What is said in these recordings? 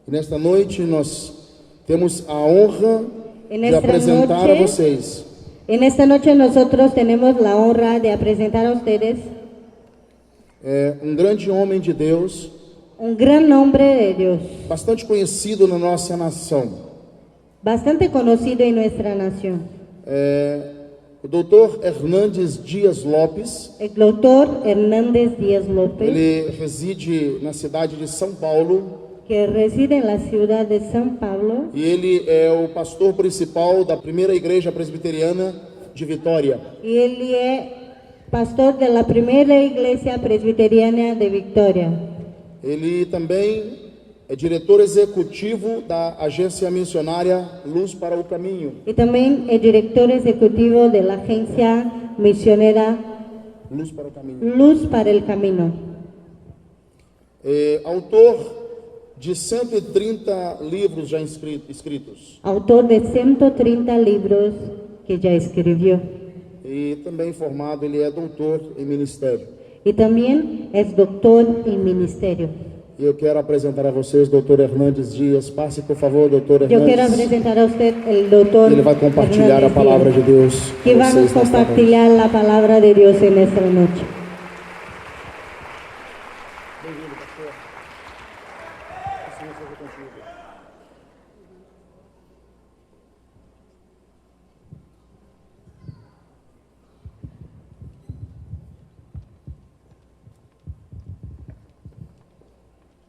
E nesta noite nós temos a honra de apresentar a vocês En esta noche nosotros tenemos la honra de presentar a ustedes um grande homem de Deus, un gran hombre de Dios, bastante conhecido na nossa nação, bastante conocido en nuestra nación, o Dr. Hernandes Dias Lopes. el doctor Hernández Díaz López, Ele reside na cidade de São Paulo que reside en la ciudad de San Pablo, e ele é o pastor principal da primeira igreja presbiteriana de Vitória. y él es pastor de la primera iglesia presbiteriana de Victoria. Ele também é diretor executivo da agência missionária Luz para o Caminho. Y también es director ejecutivo de la agencia misionera Luz para o Caminho. Luz para el Camino. Autor de 130 livros já escritos. Autor de 130 libros que ya escribió. E também formado, ele é doutor em ministério. Y también es doctor en ministerio. E eu quero apresentar a vocês o Dr. Hernandes Dias. Passe, por favor, Dr. Yo quiero Hernandes. presentar a usted el doctor. Ele vai compartilhar a Hernández palavra Díaz, de Deus que com vamos vocês a nesta noite. compartilhar la palabra de Dios en esta noche. Bem-vindo, pastor. Que o Senhor seja contigo.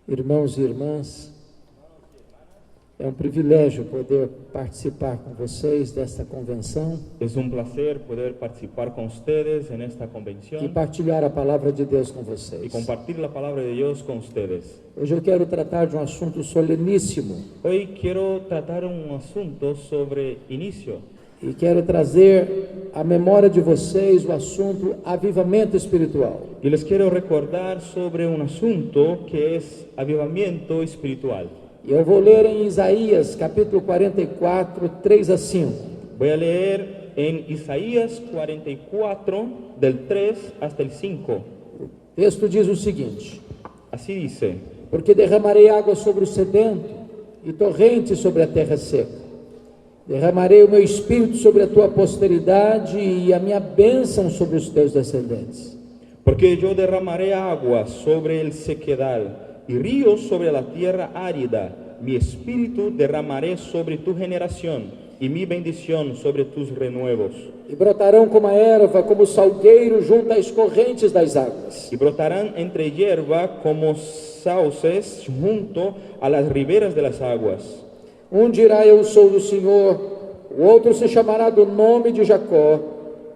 Irmãos e irmãs, é um privilégio poder participar com vocês desta convenção Es un placer poder participar con ustedes en esta e convención partilhar a palavra de Deus com y vocês. compartir la palabra de Dios con ustedes. Hoje eu quero tratar de um assunto soleníssimo Hoy quiero tratar un asunto sobre inicio e quero trazer à memória de vocês o assunto avivamento espiritual. y les quiero recordar sobre un asunto que es avivamiento espiritual. E eu vou ler em Isaías, capítulo 44, 3 a 5. Voy a leer en Isaías 44 del 3 hasta el 5. O texto diz o seguinte: Así dice: porque derramarei água sobre o sedento e torrentes sobre a terra seca. Derramarei o meu espírito sobre a tua posteridade e a minha bênção sobre os teus descendentes. porque yo derramaré agua sobre el sequedal y ríos sobre la tierra árida. Mi espíritu derramaré sobre tu generación y mi bendición sobre tus renuevos. E brotarão como a erva, como o salgueiro junto às correntes das águas. Y brotarán entre hierba como sauces junto a las riberas de las aguas. Um dirá: eu sou do Senhor. O outro se chamará do nome de Jacó.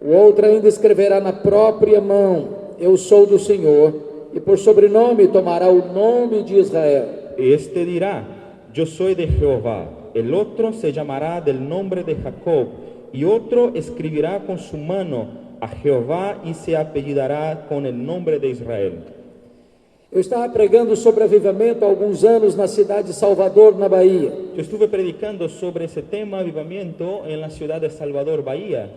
O outro ainda escreverá na própria mão: eu sou do Senhor. E por sobrenome tomará o nome de Israel. Y este dirá: yo soy de Jehová. El otro se llamará del nombre de Jacob. Y otro escribirá con su mano a Jehová y se apellidará con el nombre de Israel. Eu estava pregando sobre avivamento há alguns anos na cidade de Salvador, na Bahia. Yo estuve predicando sobre ese tema avivamiento en la ciudad de Salvador, Bahía.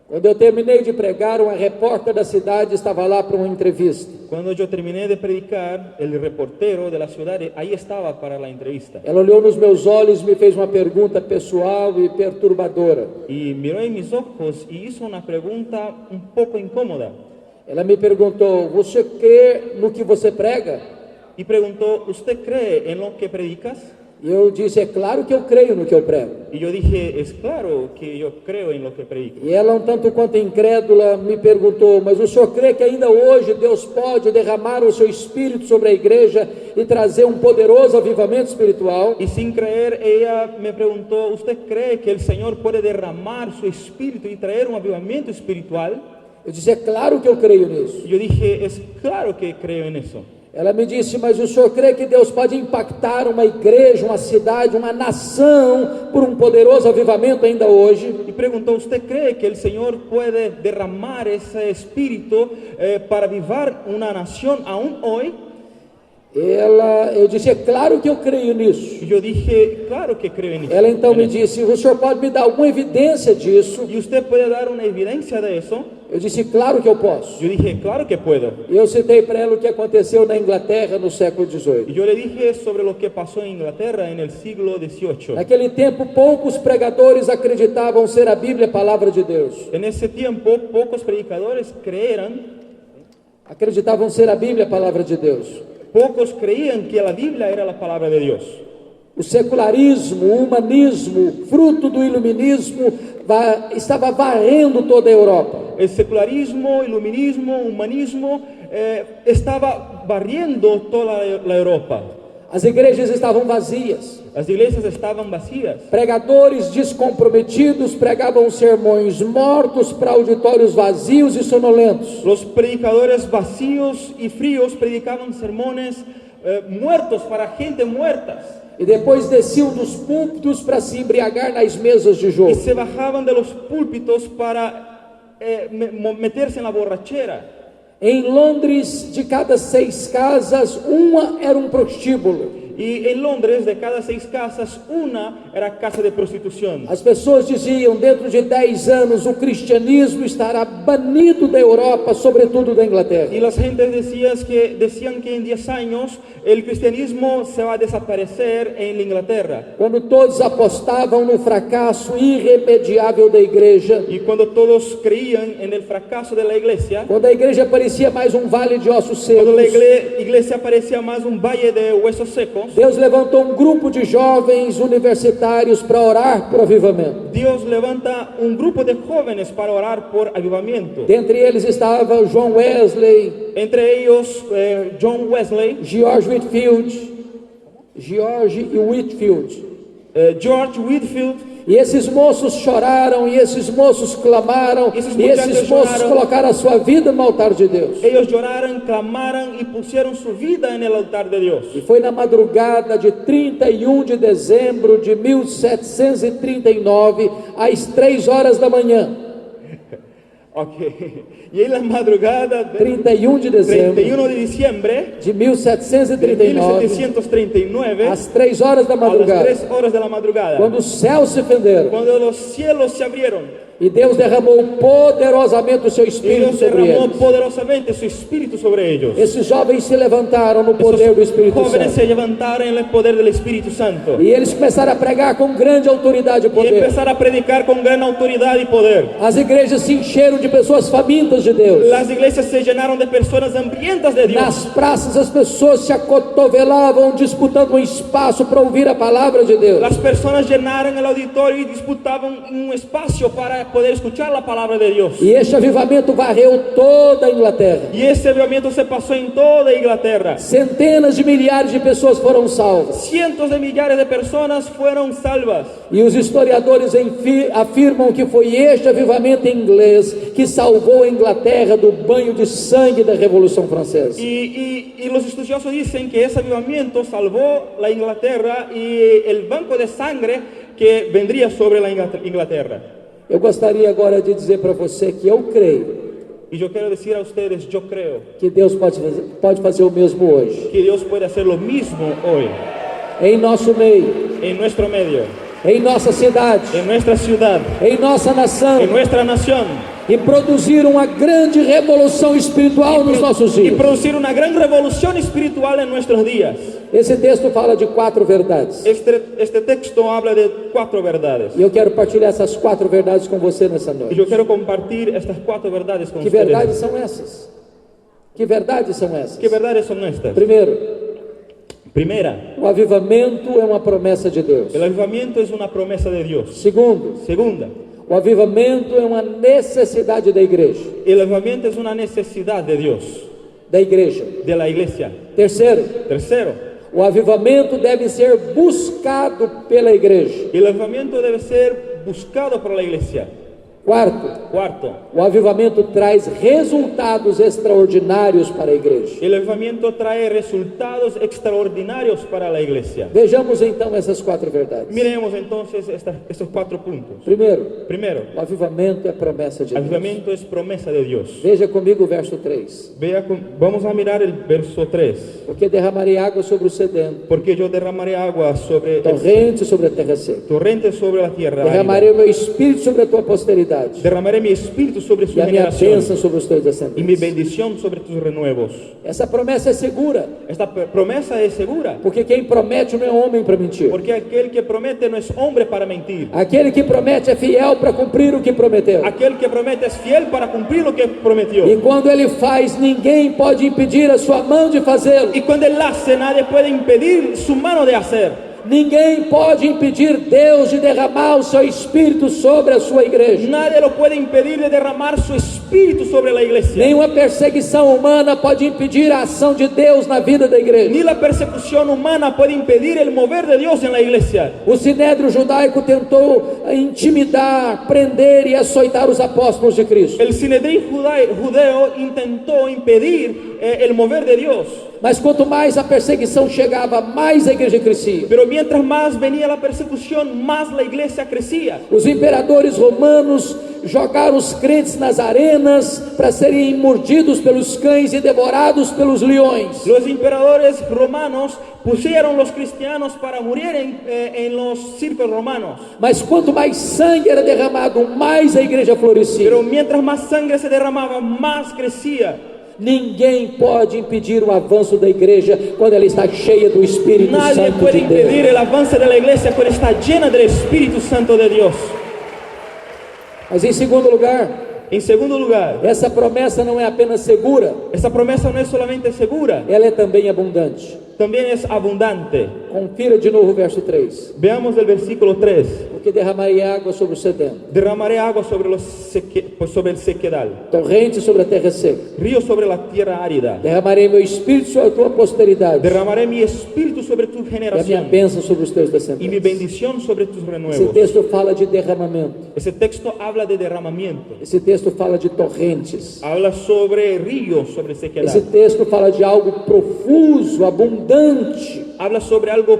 Quando eu terminei de pregar, uma repórter da cidade estava lá para uma entrevista. Cuando yo terminé de predicar, el reportero de la ciudad ahí estaba para la entrevista. Ela olhou nos meus olhos e me fez uma pergunta pessoal e perturbadora. Y miró en mis ojos y hizo una pregunta un poco incómoda. Ela me perguntou: você crê no que você prega? Y preguntó: ¿usted cree en lo que predicas? E eu disse: é claro que eu creio no que eu prego. Y yo dije: es claro que yo creo en lo que predico. E ela, um tanto quanto incrédula, me perguntou: mas o senhor crê que ainda hoje Deus pode derramar o seu espírito sobre a igreja e trazer um poderoso avivamento espiritual? Y sin creer, ella me preguntó: ¿usted cree que el Señor puede derramar su espíritu y traer un avivamiento espiritual? Eu disse: é claro que eu creio nisso. Y yo dije: es claro que creo en eso. Ela me disse: mas o senhor crê que Deus pode impactar uma igreja, uma cidade, uma nação por um poderoso avivamento ainda hoje? Y preguntó: ¿usted cree que el Señor puede derramar ese espíritu para avivar una nación aún hoy? Eu disse: é claro que eu creio nisso. Y yo dije: claro que creo en eso. Ela então me disse: o senhor pode me dar alguma evidência disso? ¿Y usted puede dar una evidencia de eso? Eu disse, claro que eu posso. Yo dije, claro que puedo. E eu citei para ela o que aconteceu na Inglaterra no século Y XVIII. yo le dije sobre lo que pasó en Inglaterra en el siglo XVIII. Naquele tempo, poucos pregadores acreditavam ser a Bíblia a palavra de Deus. En ese tiempo, pocos predicadores Acreditavam ser a Bíblia a palavra de Deus. pocos creían que la Biblia era la palabra de Dios. O secularismo, o humanismo, fruto do iluminismo, estava varrendo toda a Europa. El secularismo, iluminismo, humanismo estaba barriendo toda la Europa. As igrejas estavam vazias. Las iglesias estaban vacías. Pregadores descomprometidos pregavam sermões mortos para auditórios vazios e sonolentos. Los predicadores vacíos y fríos predicaban sermones muertos para gente muertas. E depois desciam dos púlpitos para se embriagar nas mesas de Y jogo. se bajaban de los púlpitos para meterse en la borrachera. Em Londres, de cada 6 casas, uma era um prostíbulo. Y en Londres, de cada 6 casas, una era casa de prostitución. As pessoas diziam, dentro de 10 anos, o cristianismo estará banido da Europa, sobretudo da Inglaterra. Y las gentes decían que en 10 años el cristianismo se va a desaparecer en Inglaterra. Quando todos apostavam no fracasso irremediável da igreja, Y cuando todos creían en el fracaso de la iglesia, quando a igreja parecia mais um vale de ossos cuando la secos, iglesia parecía más un valle de huesos secos, Deus levantou um grupo de jovens universitários para orar por avivamento. Dios levanta un grupo de jóvenes para orar por avivamiento. Dentre eles estava John Wesley, Entre ellos John Wesley, George e Whitfield. George Whitfield. E esses moços choraram, e esses moços clamaram, Esses e esses muchachos moços choraram. colocaram a sua vida no altar de Deus. Ellos lloraron, clamaron y pusieron su vida en el altar de Dios. E foi na madrugada de 31 de dezembro de 1739, às 3 horas da manhã. Okay. Y en la madrugada del 31 de dezembro 31 de diciembre de de 1739, 1739, às 3 horas da a las madrugada, 3 horas de la madrugada, quando os céus se fenderam, cuando los cielos se abrieron, e Deus derramou poderosamente o seu y Espírito Dios sobre derramó eles. poderosamente su espíritu sobre ellos. Esses jovens se levantaram no poder do Esos Espírito jóvenes Santo. se levantaron en el poder del Espíritu Santo E eles começaram a pregar com grande autoridade e y poder. empezaron a predicar con gran autoridad y poder. As igrejas se encheram de pessoas famintas de Deus. Las iglesias se llenaron de personas hambrientas de Dios. Nas praças as pessoas se acotovelavam disputando um espaço para ouvir a palavra de Deus. Las personas llenaron el auditorio y disputaban un espacio para poder escuchar la palabra de Dios. E este avivamento varreu toda a Inglaterra. Y ese avivamiento se pasó en toda Inglaterra. Centenas de milhares de pessoas foram salvas. Cientos de millares de personas fueron salvas. E os historiadores afirmam que foi este avivamento inglês que salvou a Inglaterra do banho de sangue da Revolução Francesa. Y los estudiosos dicen que ese avivamiento salvó la Inglaterra y el banco de sangre que vendría sobre la Inglaterra. Eu gostaria agora de dizer para você que eu creio Y yo quiero decir a ustedes, yo creo que Deus pode fazer o mesmo hoje. que Dios puede hacer lo mismo hoy, Em nosso meio, en nuestro medio, em nossa cidade, en nuestra ciudad, em nossa nação, en nuestra nación, e produzir uma grande revolução espiritual nos nossos y dias. producir una gran revolución espiritual en nuestros días. Esse texto fala de 4 verdades. Este texto habla de 4 verdades. E eu quero partilhar essas 4 verdades com você nessa Y noite. yo quiero compartir estas 4 verdades con Que ustedes. verdades são essas? Que verdades são essas? ¿Qué verdades son estas? Primeiro, Primera, o avivamento é uma promessa de Deus. el avivamiento es una promesa de Dios. Segundo, Segunda, o avivamento é uma necessidade da igreja. el avivamiento es una necesidad de Dios, Da igreja. de la iglesia. Terceiro, Tercero, o avivamento deve ser buscado pela igreja. el avivamiento debe ser buscado por la iglesia. Quarto, Cuarto, o avivamento traz resultados extraordinários para a igreja. el avivamiento trae resultados extraordinarios para la iglesia. Vejamos então essas 4 verdades. Miremos entonces estos 4 puntos. Primeiro, Primero, o avivamento é promessa de Deus. avivamiento es promesa de Dios. Veja comigo o verso 3. Vamos a mirar el verso 3. Porque derramarei água sobre o sedento, Porque yo derramaré agua sobre torrente sobre a terra seca. torrente sobre la tierra Derramarei árida. o meu espírito sobre a tua posteridade. posteridade Derramaré mi espíritu sobre su e a minha generación bênção sobre os teus y mi descendentes. bendición sobre tus renuevos. Essa promessa é segura, Esta promesa es segura, porque quem promete não é homem para mentir. porque aquel que promete no es hombre para mentir. Aquele que promete é fiel para cumprir o que prometeu. Aquel que promete es fiel para cumplir lo que prometió. E quando ele faz, ninguém pode impedir a sua mão de fazê-lo. Y cuando él hace, nadie puede impedir su mano de hacer. Ninguém pode impedir Deus de derramar o seu Espírito sobre a sua igreja. Nadie lo puede impedir de derramar su espíritu sobre la iglesia. Nenhuma perseguição humana pode impedir a ação de Deus na vida da igreja. Ni la persecución humana puede impedir el mover de Dios en la iglesia. O sinédrio judaico tentou intimidar, prender e açoitar os apóstolos de Cristo. El Sinedrín judeo intentó impedir el mover de Dios. Mas quanto mais a perseguição chegava, mais a igreja crescia. Pero mientras más venía la persecución, más la iglesia crecía. Os imperadores romanos jogaram os crentes nas arenas para serem mordidos pelos cães e devorados pelos leões. Los imperadores romanos pusieron los cristianos para morir en los circos romanos. Mas quanto mais sangue era derramado, mais a igreja florescia. Pero mientras más sangre se derramaba, más crecía. Ninguém pode impedir o avanço da igreja quando ela está cheia do Espírito Nadie Santo puede de Deus. impedir el avance de la iglesia cuando está llena del Espíritu Santo de Dios. Mas em segundo lugar, En segundo lugar, essa promessa não é apenas segura, esta promesa no es solamente segura, ela é também abundante. también es abundante. Confira de novo o verso 3. Veamos el versículo 3. Porque derramarei água sobre o sedento, Derramaré agua sobre el sequedal, torrente sobre a terra seca. río sobre la tierra árida. Derramarei meu espírito sobre a tua posteridade Derramaré mi espíritu sobre tu e a minha generación bênção sobre os teus y mi descendentes. bendición sobre tus Esse renuevos. texto fala de derramamento. Ese texto habla de derramamiento, Esse texto fala de torrentes. habla sobre ríos, sobre Esse sequedad, texto fala de algo profuso, abundante. habla sobre algo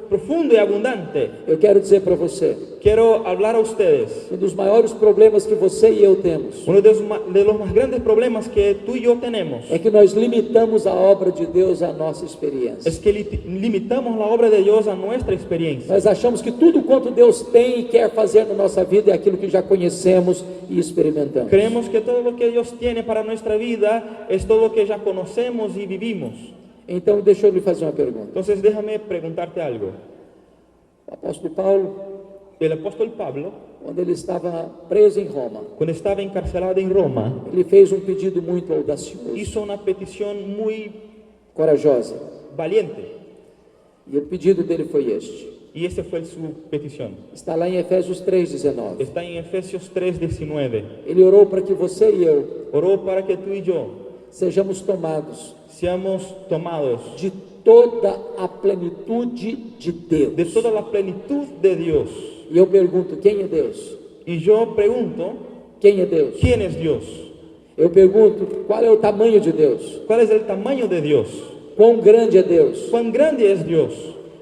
profundo y abundante. Eu quero dizer para você, Quiero hablar a ustedes. um dos maiores problemas que você e eu temos Uno de los más grandes problemas que tú y yo tenemos é que nós limitamos a obra de Deus à nossa experiência. es que limitamos la obra de Dios a nuestra experiencia. Nós achamos que tudo quanto Deus tem e quer fazer na nossa vida é aquilo que já conhecemos e experimentamos. Creemos que todo lo que Dios tiene para nuestra vida es todo lo que ya conocemos y vivimos. Então, deixa eu lhe fazer uma pergunta. Entonces déjame preguntarte algo. O apóstolo Paulo, El apóstol Pablo, quando ele estava preso em Roma, cuando estaba encarcelado en Roma, ele fez um pedido muito audacioso, hizo una petición muy corajosa. valiente. E o pedido dele foi este. Y esa fue su petición. Está lá em Efésios 3:19. Está en Efesios 3:19. Ele orou para que você e eu Oró para que tú y yo sejamos tomados seamos tomados de toda a plenitude de Deus. de toda la plenitud de Dios. E eu pergunto, quem é Deus? Y yo pregunto, Quem é Deus? ¿quién es Dios? Eu pergunto, qual é o tamanho de Deus? ¿Cuál es el tamaño de Dios? Quão grande é Deus? ¿Cuán grande es Dios?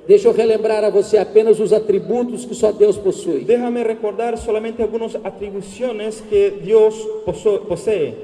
Deixa eu relembrar a você apenas os atributos que só Deus possui. Déjame recordar solamente algunas atribuciones que Dios posee.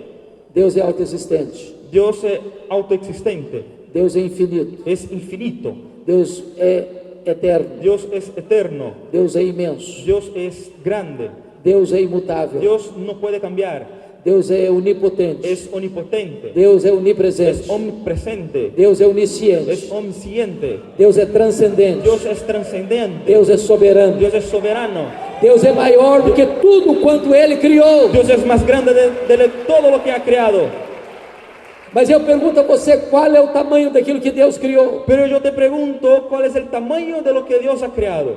Deus é autoexistente. Dios es autoexistente, Deus é infinito. es infinito. Deus é eterno. Dios es eterno. Deus é imenso. Dios es grande. Deus é imutável. Dios no puede cambiar. Deus é onipotente. Es omnipotente. Deus é Es onipresente. omnipresente. Deus é onisciente. Es omnisciente. Deus é transcendente. Dios es trascendente. Deus é soberano. Dios es soberano. Deus é maior do que tudo quanto Ele criou. Dios es más grande de todo lo que ha creado. Mas eu pergunto a você, qual é o tamanho daquilo que Deus criou? Pero yo te pregunto, ¿cuál es el tamaño de lo que Dios ha creado?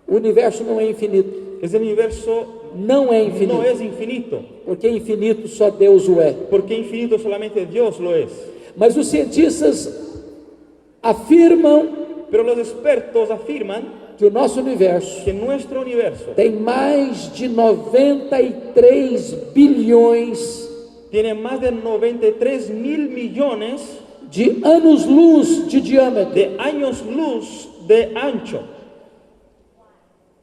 O universo não é infinito. Ese universo Não é infinito. no es infinito, Porque infinito só Deus o é. porque infinito solamente Dios lo es. Mas os cientistas afirmam Pero los expertos afirman que o nosso universo que nuestro universo tem mais de 93 bilhões tiene más de 93 mil millones de anos-luz de diâmetro. de años luz de ancho.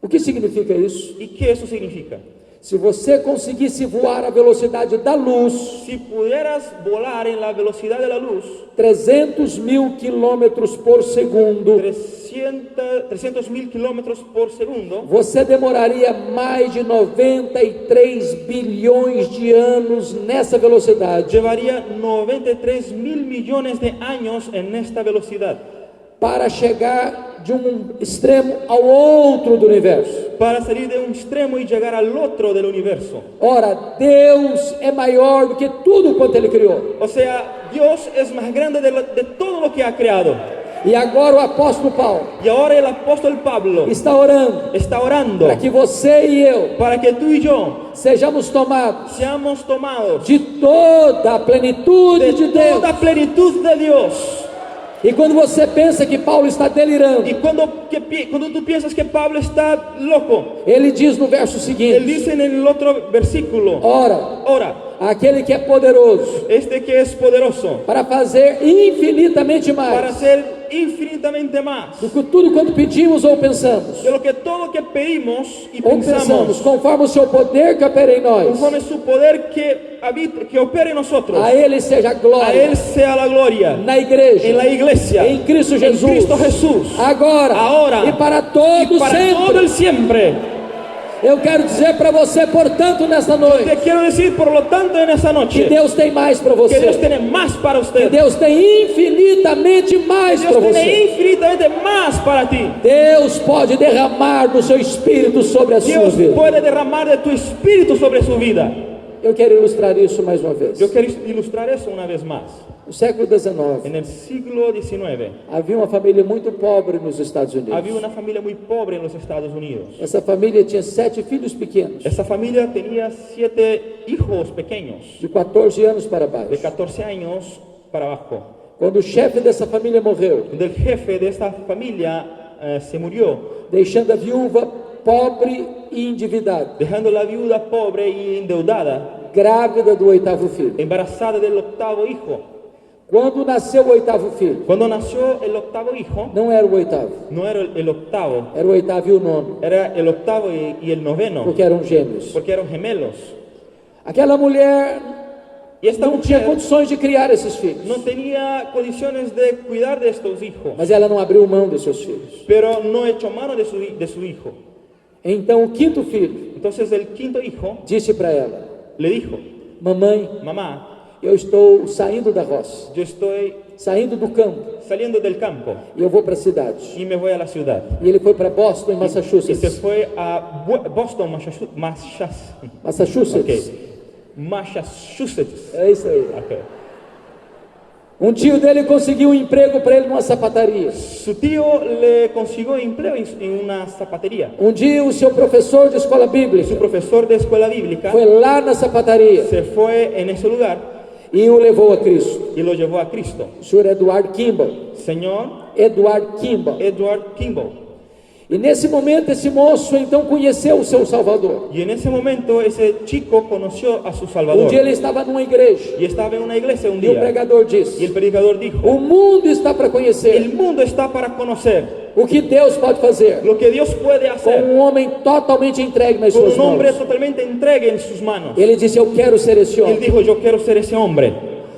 O que significa isso? ¿Y qué eso significa? Se você conseguisse voar à velocidade da luz, Si pudieras volar en la velocidad de la luz, 300.000 quilômetros por segundo, 300.000 kilómetros por segundo, você demoraria mais de 93 bilhões de anos nessa velocidade llevaría 93 mil millones de años en esta velocidad para chegar de um extremo ao outro do universo. para salir de un extremo y llegar al otro del universo. Ora, Deus é maior do que tudo quanto Ele criou. O sea, Dios es más grande de todo lo que ha creado. E agora o apóstolo Paulo Y ahora el apóstol Pablo está orando está orando para que você e eu para que tú y yo sejamos tomados seamos tomados de toda a plenitude de Deus. toda plenitud de Dios. E quando você pensa que Paulo está delirando, Y cuando tú piensas que Pablo está loco, ele diz no verso él seguinte: dice en el otro versículo, ora, ora, aquele que é poderoso este que es poderoso para fazer infinitamente para mais hacer infinitamente más do que tudo quanto pedimos ou pensamos, de lo que todo lo que pedimos y ou pensamos, pensamos, conforme o seu poder que opera em nós. conforme su poder que habita, que opera en nosotros. A Ele seja a A glória Él sea la gloria na igreja, en la iglesia, em Cristo en Jesus, Cristo Jesús, agora, ahora e para y todo para sempre. todo el siempre. Eu quero dizer para você, portanto, nesta noite, Te quiero decir, por lo tanto, en esta que noche, Deus tem mais para que Dios você, tiene más para que usted. Deus tem infinitamente mais Dios para tiene você. infinitamente más para ti. Deus pode derramar do seu espírito sobre a sua Dios vida. puede derramar de tu espíritu sobre su vida. Eu quero ilustrar isso mais uma vez. Yo quiero ilustrar eso una vez más. No século XIX, En el siglo XIX havia uma família muito pobre nos Estados había Unidos. una familia muy pobre en los Estados Unidos. Essa família tinha 7 filhos pequenos, Esa familia tenía 7 hijos pequeños, de 14 anos para de baixo. 14 años para abajo. Quando o chefe dessa família morreu, El jefe de esta familia se murió, deixando a viúva pobre e endividada, dejando la viuda pobre y endeudada, grávida do 8º filho. embarazada del 8º hijo. Quando nasceu o 8º filho, Cuando nació el 8º hijo, não era o 8º, no era el 8º, era o 8º e o 9º, era el 8º y el 9º, porque eram gêmeos. porque eran gemelos. Aquela mulher Y esta não tinha mujer condições de criar esses filhos, no tenía condiciones de cuidar de estos hijos, mas ela não abriu mão dos seus filhos. pero no echó mano de su hijo. Então o 5º filho Entonces el 5º hijo disse para ela: le dijo, mamãe, mamá, eu estou saindo da roça, yo estoy saindo do campo, saliendo del campo e eu vou para a cidade. y me voy a la ciudad. E ele foi para Boston, em Y se Massachusetts. fue a Boston, Massachusetts. Massachusetts. É isso aí. Ok. Um tio dele conseguiu um emprego para ele numa sapataria. Su tío le consiguió empleo en una zapatería. Um dia o seu professor de escola Su bíblica profesor de escuela bíblica foi lá na sapataria se fue en ese lugar e o levou a Cristo. y lo llevó a Cristo. O senhor Edward Kimball. Señor Edward Kimball. Edward Kimball. E nesse momento esse moço então conheceu o seu Salvador. Y en ese momento ese chico conoció a su Um Salvador. dia ele estava numa igreja Y estaba en una iglesia un e o día. pregador Y disse: el predicador dijo, o mundo está para conhecer el mundo está para conocer o que Deus pode fazer lo que Dios puede com hacer um homem totalmente entregue nas con suas un hombre mãos. totalmente entregue en sus manos. Ele disse: eu quero ser esse Él homem. dijo, yo quiero ser ese hombre.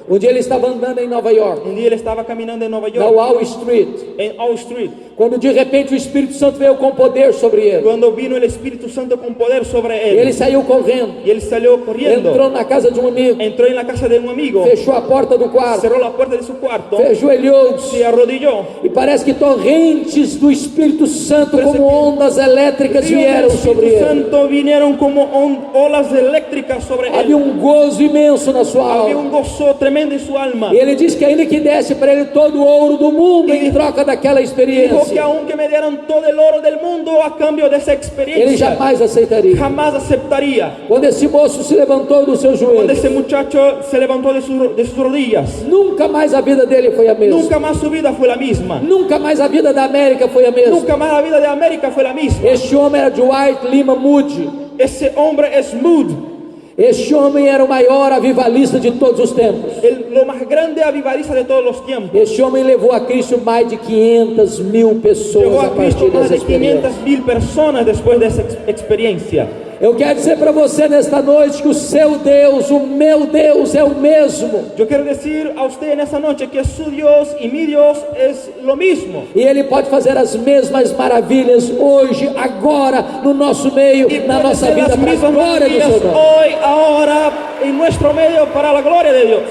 Um dia ele estava andando em Nova York, Un día él estaba caminando en Nueva na York, Wall Street, en Wall Street, quando de repente o Espírito Santo veio com poder sobre ele. cuando vino el Espíritu Santo con poder sobre E ele él. saiu correndo, Y él salió corriendo, entrou na casa de um amigo, entró en la casa de un amigo, fechou a porta do quarto, cerró la puerta de su cuarto, ajoelhou-se, se arrodilló. e parece que torrentes do Espírito Santo, Parece como que ondas elétricas, Ríos del vieram sobre Espíritu ele. Santo vinieron como olas eléctricas sobre Havia él. gozo imenso na sua Había alma. un gozo tremendo en su alma. E ele disse que ainda que desse para ele todo o ouro do mundo em troca daquela Dijo que experiência, aunque me dieran todo el oro del mundo a cambio de esa ele experiencia, jamais aceitaria. jamás aceptaría. Quando esse moço se levantou dos seus Cuando joelhos, ese muchacho se levantó de sus rodillas, nunca mais a vida dele foi a mesma. nunca más su vida fue la misma. Nunca mais a vida da América foi a mesma. Nunca más la vida de América fue la misma. Este homem era Dwight Lima Moody. Ese hombre es Mood, Este homem era o maior avivalista de todos os tempos. lo más grande avivaliza de todos los tiempos. Este homem levou a Cristo mais de 500.000 pessoas Llegó a a Cristo partir más dessa de experiência. 500,000 personas después de esa experiencia. Eu quero dizer para você nesta noite que o seu Deus, o meu Deus é o mesmo. Yo quiero decir a usted en esta noche que su Dios y mi Dios es lo mismo. E Ele pode fazer as mesmas maravilhas hoje, agora, no nosso meio, Y na puede nossa hacer vida, las para a mismas glória do maravillas seu nome. hoy, ahora, en nuestro medio para la gloria de Dios.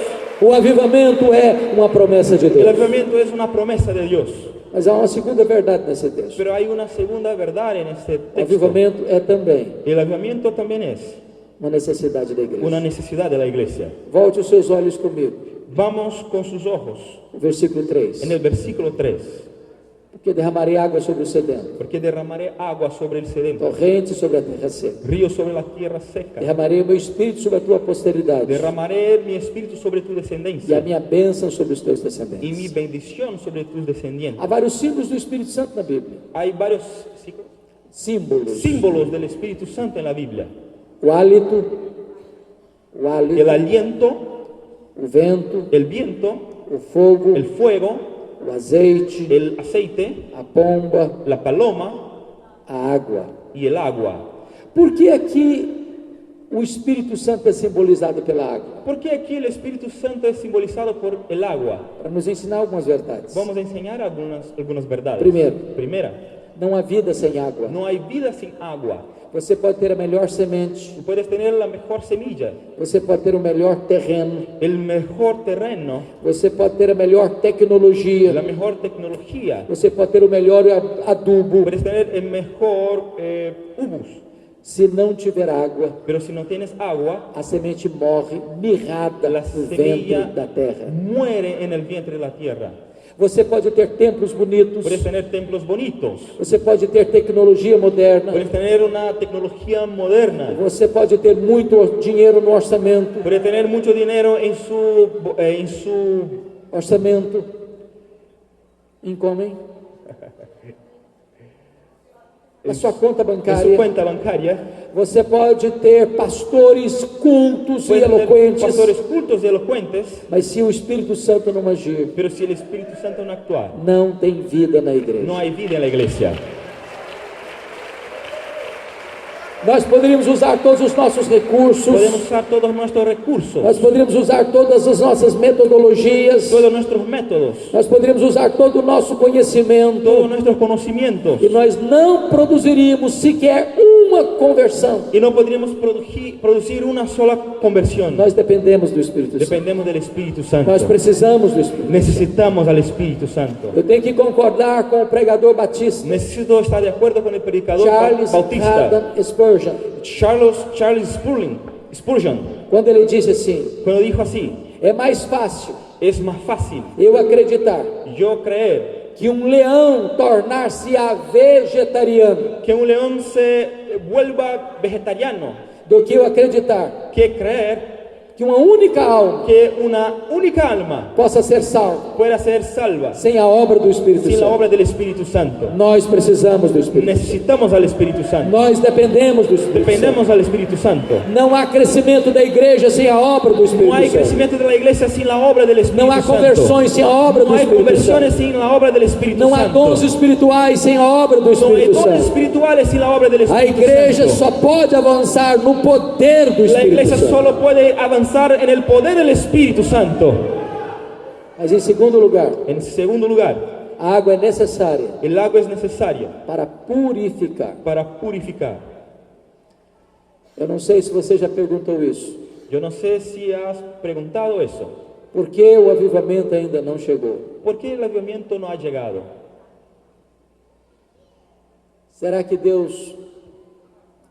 O avivamento é uma promessa de El Deus. avivamiento es una promesa de Dios. Mas há uma segunda verdade nesse texto. Pero hay una segunda verdad en este O texto. avivamento é também El avivamiento también es uma necessidade da igreja. una necesidad de la iglesia. Volte os seus olhos comigo. Vamos con sus ojos O versículo 3. en el versículo 3. Porque derramarei água sobre o sedento, Porque derramaré agua sobre el sedento, torrente sobre a terra seca. ríos sobre la tierra seca. Derramarei o meu espírito sobre a tua posteridade Derramaré mi espíritu sobre tu e a descendencia minha bênção sobre os teus y mi descendentes. bendición sobre tus descendientes. Há vários símbolos do Espírito Santo na Bíblia. Hay varios Símbolos. símbolos del Espíritu Santo en la Biblia. O hálito, El aliento, o vento, el viento, o fogo, el fuego, o azeite, el aceite, a pomba, la paloma a água. y el agua. Por que aqui o Espírito Santo é simbolizado pela água? ¿Por qué aquí el Espíritu Santo es simbolizado por el agua? Para nos ensinar algumas verdades. Vamos a enseñar algunas verdades. Primera, Não há vida sem água. no hay vida sin agua. Você pode ter a melhor semente, Tú puedes tener la mejor semilla, você pode ter o melhor terreno, el mejor terreno, você pode ter a melhor tecnologia, la mejor tecnología, você pode ter o melhor adubo. puedes tener el mejor humus, Se não tiver água, pero si no tienes agua, a semente morre mirrada la no semilla ventre da terra. muere en el vientre de la tierra. Você pode ter templos bonitos, Puedes tener templos bonitos, você pode ter tecnologia moderna, puedes tener una tecnología moderna, você pode ter muito dinheiro no orçamento. puedes tener mucho dinero en su Orçamento em como, hein? Na sua conta en su bancária. cuenta bancaria. Você pode ter pastores cultos e Puedes tener eloquentes, pastores cultos y elocuentes, mas se o Espírito Santo não agir, pero si el Espíritu Santo no actúa, não tem vida na igreja. no hay vida en la iglesia. Nós poderíamos usar todos os nossos recursos, Podemos usar todos nuestros recursos, nós poderíamos usar todas as nossas metodologias, todos nuestros métodos, nós poderíamos usar todo o nosso conhecimento, todos nuestros conocimientos, e nós não produziríamos sequer uma conversão. y no podríamos producir una sola conversión. Nós dependemos do Espírito Santo. Dependemos del Espíritu Santo. Nós precisamos do Espírito. Necesitamos al Espíritu Santo. Eu tenho que concordar com o pregador batista Necesito estar de acuerdo con el predicador Charles bautista Haddon Spurgeon, Charles Spurgeon, quando ele disse assim: cuando dijo así: é mais fácil es más fácil eu acreditar yo creer que um leão tornar-se a vegetariano que un león se vuelva vegetariano do que eu acreditar que creer que uma única alma que una única alma possa ser salva pueda ser salva sem a obra do Espírito sin la Santo. obra del Espíritu Santo. Nós precisamos do Espírito Santo. Necesitamos al Espíritu Santo. Nós dependemos do Espírito Santo. Dependemos al Espíritu Santo. Não há crescimento da igreja sem a obra do Espírito No hay Santo. crecimiento de la iglesia sin la obra del Espíritu Não há Santo. conversões sem a obra No do hay Espírito conversiones Santo. sin la obra del Espíritu Não há Santo. dons espirituais sem a obra do No hay Espírito dones Santo. espirituales sin la obra del A Espíritu igreja Santo. só pode avançar no poder do La Espírito iglesia Santo. solo puede avanzar en el poder del Espíritu Santo. Mas em segundo lugar, En segundo lugar, a água é necessária el agua es necesaria para purificar. para purificar. Eu não sei se você já perguntou isso. Yo no sé si has preguntado eso. Por que o avivamento ainda não chegou? ¿Por qué el avivamiento no ha llegado? Será que Deus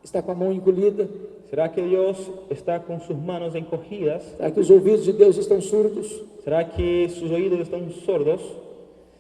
está com a mão encolhida? ¿Será que Dios está con sus manos encogidas? Será que os ouvidos de Deus estão surdos? ¿Será que sus oídos están sordos?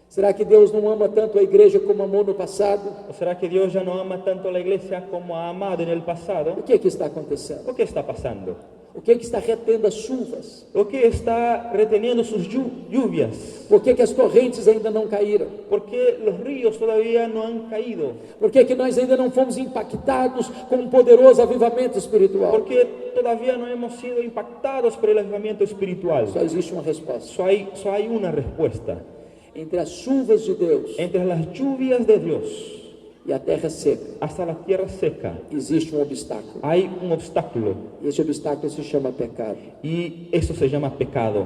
Será que Deus não ama tanto a igreja como amou no passado? ¿O será que Dios ya no ama tanto a la iglesia como ha amado en el pasado? O que está acontecendo? ¿O qué está pasando? O que está retendo as chuvas? ¿O qué está reteniendo sus lluvias? Por que as correntes ainda não caíram? ¿Por qué los ríos todavía no han caído? Por que nós ainda não fomos impactados com um poderoso avivamento espiritual? ¿Por qué todavía no hemos sido impactados por el avivamiento espiritual? Só existe uma resposta. Só hay una respuesta. Entre as chuvas de Deus Entre las lluvias de Dios e a terra seca, hasta la tierra seca, existe um obstáculo. hay un obstáculo E esse obstáculo se chama pecado. y eso se llama pecado.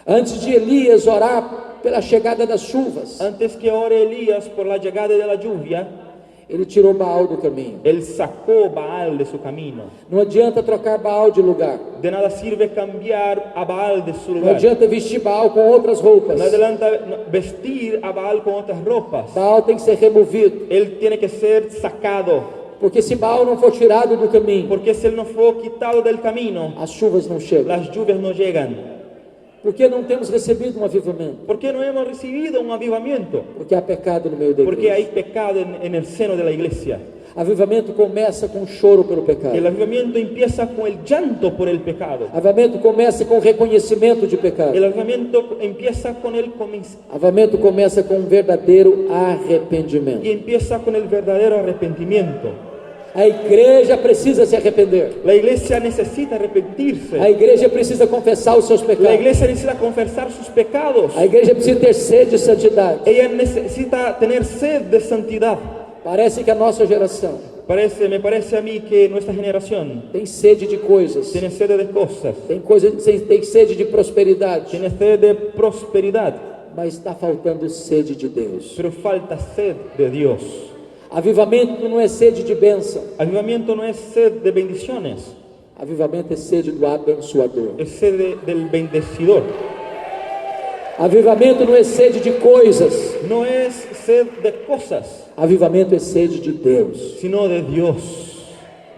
Antes de Elias orar pela chegada das chuvas, Antes que ore Elías por la llegada de la lluvia, ele tirou Baal do caminho. él sacó Baal de su camino. Não adianta trocar Baal de lugar. De nada sirve cambiar a Baal de su Não lugar. adianta vestir Baal com outras roupas. No adelanta vestir a Baal con otras ropas. Baal tem que ser removido. Él tiene que ser sacado, Porque se Baal não for tirado do caminho, porque si él no fue quitado del camino, as chuvas não chegam. las lluvias no llegan. Porque não temos recebido um avivamento? ¿Por qué no hemos recibido un avivamiento? Porque há pecado no meio da Porque hay igreja. pecado en el seno de la iglesia. Avivamento começa com choro pelo pecado. El avivamiento empieza con el llanto por el pecado. Avivamento começa com reconhecimento de pecado. El avivamiento empieza con el Avivamento começa com um verdadeiro arrependimento. y empieza con el verdadero arrepentimiento. A igreja precisa se arrepender. La iglesia necesita arrepentirse. A igreja precisa confessar os seus La pecados. iglesia necesita confesar sus pecados. A igreja precisa ter sede de santidade. Ella necesita tener sed de santidad. Parece que a nossa geração Me parece a mí que nuestra generación tem sede de coisas, tiene sed de cosas, tem sede de prosperidade, tiene sed de prosperidad, mas está faltando sede de Deus. pero falta sed de Dios. Avivamento não é sede de bênção. Avivamiento no es sed de bendiciones, Avivamento é sede do abençoador. es sed del bendecidor. Avivamento não é sede de coisas. No es sed de cosas, Avivamento é sede de Deus. sino de Dios.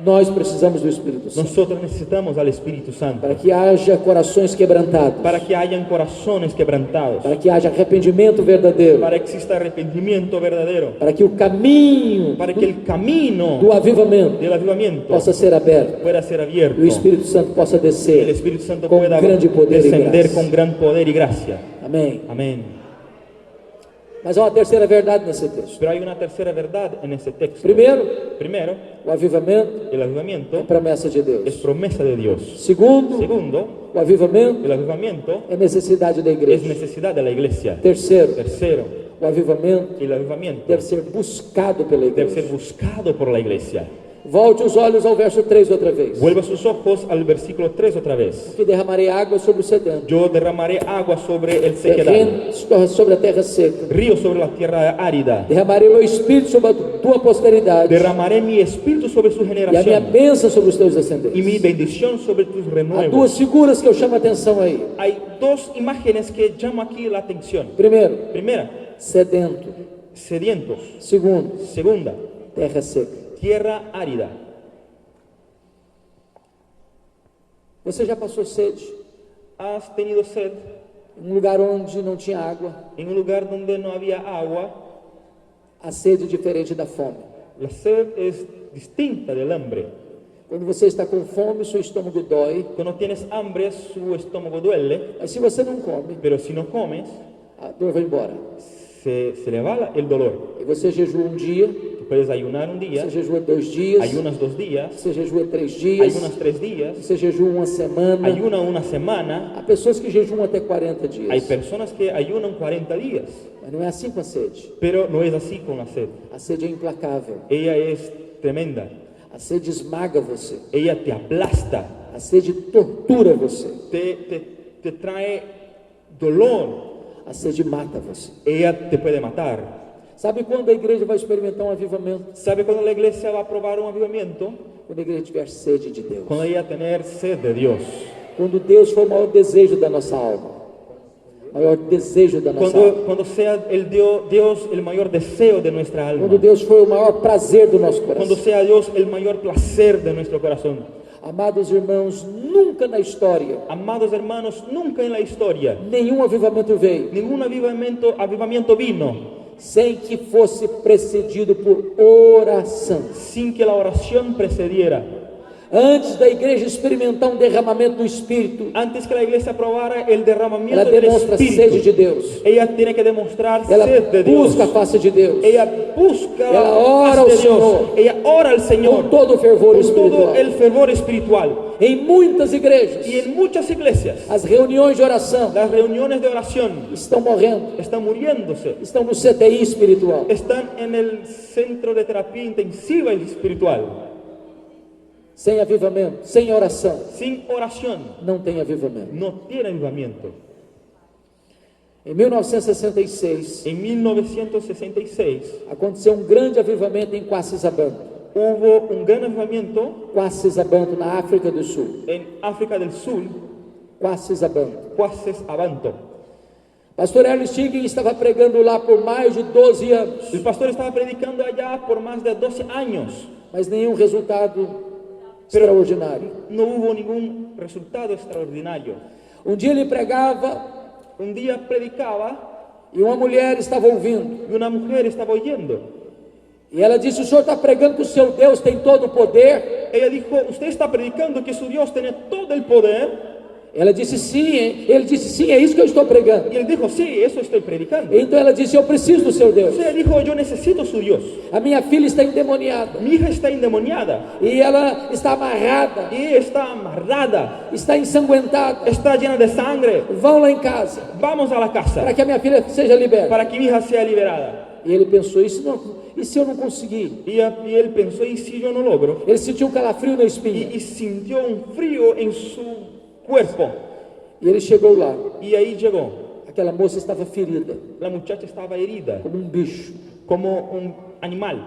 Nós precisamos do Espírito Santo Nosotros necesitamos al Espíritu Santo para que haja corações quebrantados, para que hayan corazones quebrantados, para que haja arrependimento verdadeiro, para que exista arrepentimiento verdadero, para que o caminho para que el camino do avivamento del avivamiento possa ser aberto pueda ser e abierto, o Espírito Santo possa el descer Espíritu Santo com pueda grande poder e descender graça. con gran poder y gracia. Amém. Amén. Mas há uma terceira verdade nesse texto. Pero hay una tercera verdad en ese texto. Primeiro, o avivamento el é avivamiento promessa de es Deus. promesa de Dios. Segundo, Segundo, o avivamento el avivamiento é necessidade da es igreja. necesidad de la iglesia. Terceiro, Tercero, o avivamento el avivamiento deve ser buscado pela debe ser igreja. buscado por la iglesia. Volte os olhos ao verso 3 outra vez. Vuelva sus ojos al versículo 3 otra vez. Que derramarei água sobre o sedento, Yo derramaré agua sobre el sequedal, terreno sobre a terra seca. río sobre la tierra árida. Derramarei o meu espírito sobre a tua posteridade Derramaré mi espíritu sobre su e a minha generación bênção sobre os teus y mi descendentes. bendición sobre tus Há duas renuevos. figuras que eu chamo a atenção aí. Hay dos imágenes que llaman aquí la atención. Primeiro, Primera, sedento. sedientos. Segundo, Segunda, terra seca. tierra árida. Você já passou sede ¿Has tenido sed em um lugar onde não tinha água? en un lugar donde no había agua? A sede é diferente da fome. La sed es distinta del hambre. Quando você está com fome, seu estômago dói. Cuando tienes hambre, su estómago duele, Mas se você não come, pero si no comes, a dor vai embora. se le va el dolor. E você jejua um dia, Tú puedes ayunar un día, você jejua 2 dias, ayunas 2 días, você jejua 3 dias, ayunas 3 días, você jejua uma semana. ayuna una semana. Há pessoas que jejuam até 40 Hay dias. personas que ayunan 40 días, Mas não é assim com a sede. pero no es así con la sed. A sede é implacável. Ella es tremenda. A sede esmaga você. Ella te aplasta, A sede tortura você. te trae dolor. A sede mata você. Ella te puede matar. Sabe quando a igreja vai experimentar um avivamento? ¿Sabe cuando la iglesia va a probar un avivamiento? Quando a igreja tiver sede de Deus. Cuando ella tener sed de Dios. Quando Deus for o maior desejo da nossa alma. O maior desejo da nossa alma. Cuando sea Dios el mayor deseo de nuestra alma. Quando Deus for o maior prazer do nosso Cuando coração. sea Dios el mayor placer de nuestro corazón. Amados irmãos, nunca na história Amados hermanos, nunca en la historia nenhum avivamento veio ningún avivamiento vino sem que fosse precedido por oração. sin que la oración precediera. Antes da igreja experimentar um derramamento do Espírito, Antes que la iglesia probara el derramamiento ela del demonstra sede de Espíritu, Deus. ella tiene que demostrar Ela sed de Dios. busca a face de Deus. Ella busca Ela la ora faz ao de Dios. Senhor. Ella ora al Señor Com todo o fervor con espiritual. todo el fervor espiritual. Em muitas igrejas, Y en muchas iglesias, as reuniões de oração las reuniones de oración estão morrendo, están muriéndose. estão no CTI espiritual. Están en el centro de terapia intensiva y espiritual. Sem avivamento, sem oração, Sin oración não tem avivamento. no tiene avivamiento. Em 1966, En 1966 aconteceu um grande avivamento em Quassisabanto. hubo un gran avivamiento Quassisabanto, na África do Sul. en África del Sur, Quassisabanto. Quases Abanto. Pastor Ernest Higgins estava pregando lá por mais de 12 anos, El pastor estaba predicando allá por más de 12 años. mas nenhum resultado extraordinário. No hubo ningún resultado extraordinario. Um dia ele pregava Un día predicaba e uma mulher estava ouvindo. y una mujer estaba oyendo. E ela disse: o senhor está pregando que o seu Deus tem todo o poder? Ella dijo, usted está predicando que su Dios tiene todo el poder. Ela disse: sim. Ele disse: sim, é isso que eu estou pregando. Y él dijo, sí, eso estoy predicando. Então ela disse: eu preciso do seu Deus. Ella dijo, yo necesito su Dios. A minha filha está endemoniada Mi hija está endemoniada e ela está amarrada, y está amarrada, está ensanguentada. está llena de sangre. Vão lá em casa Vamos a la para casa que a minha filha seja liberta. para que mi hija sea liberada. E ele pensou: isso não, e se eu não conseguir? Y él pensó, ¿y si yo no logro? Ele sentiu um calafrio na espinha Y sintió un frío en su cuerpo. e ele chegou lá. Y ahí llegó. Aquela moça estava ferida La muchacha estaba herida como um bicho como un animal.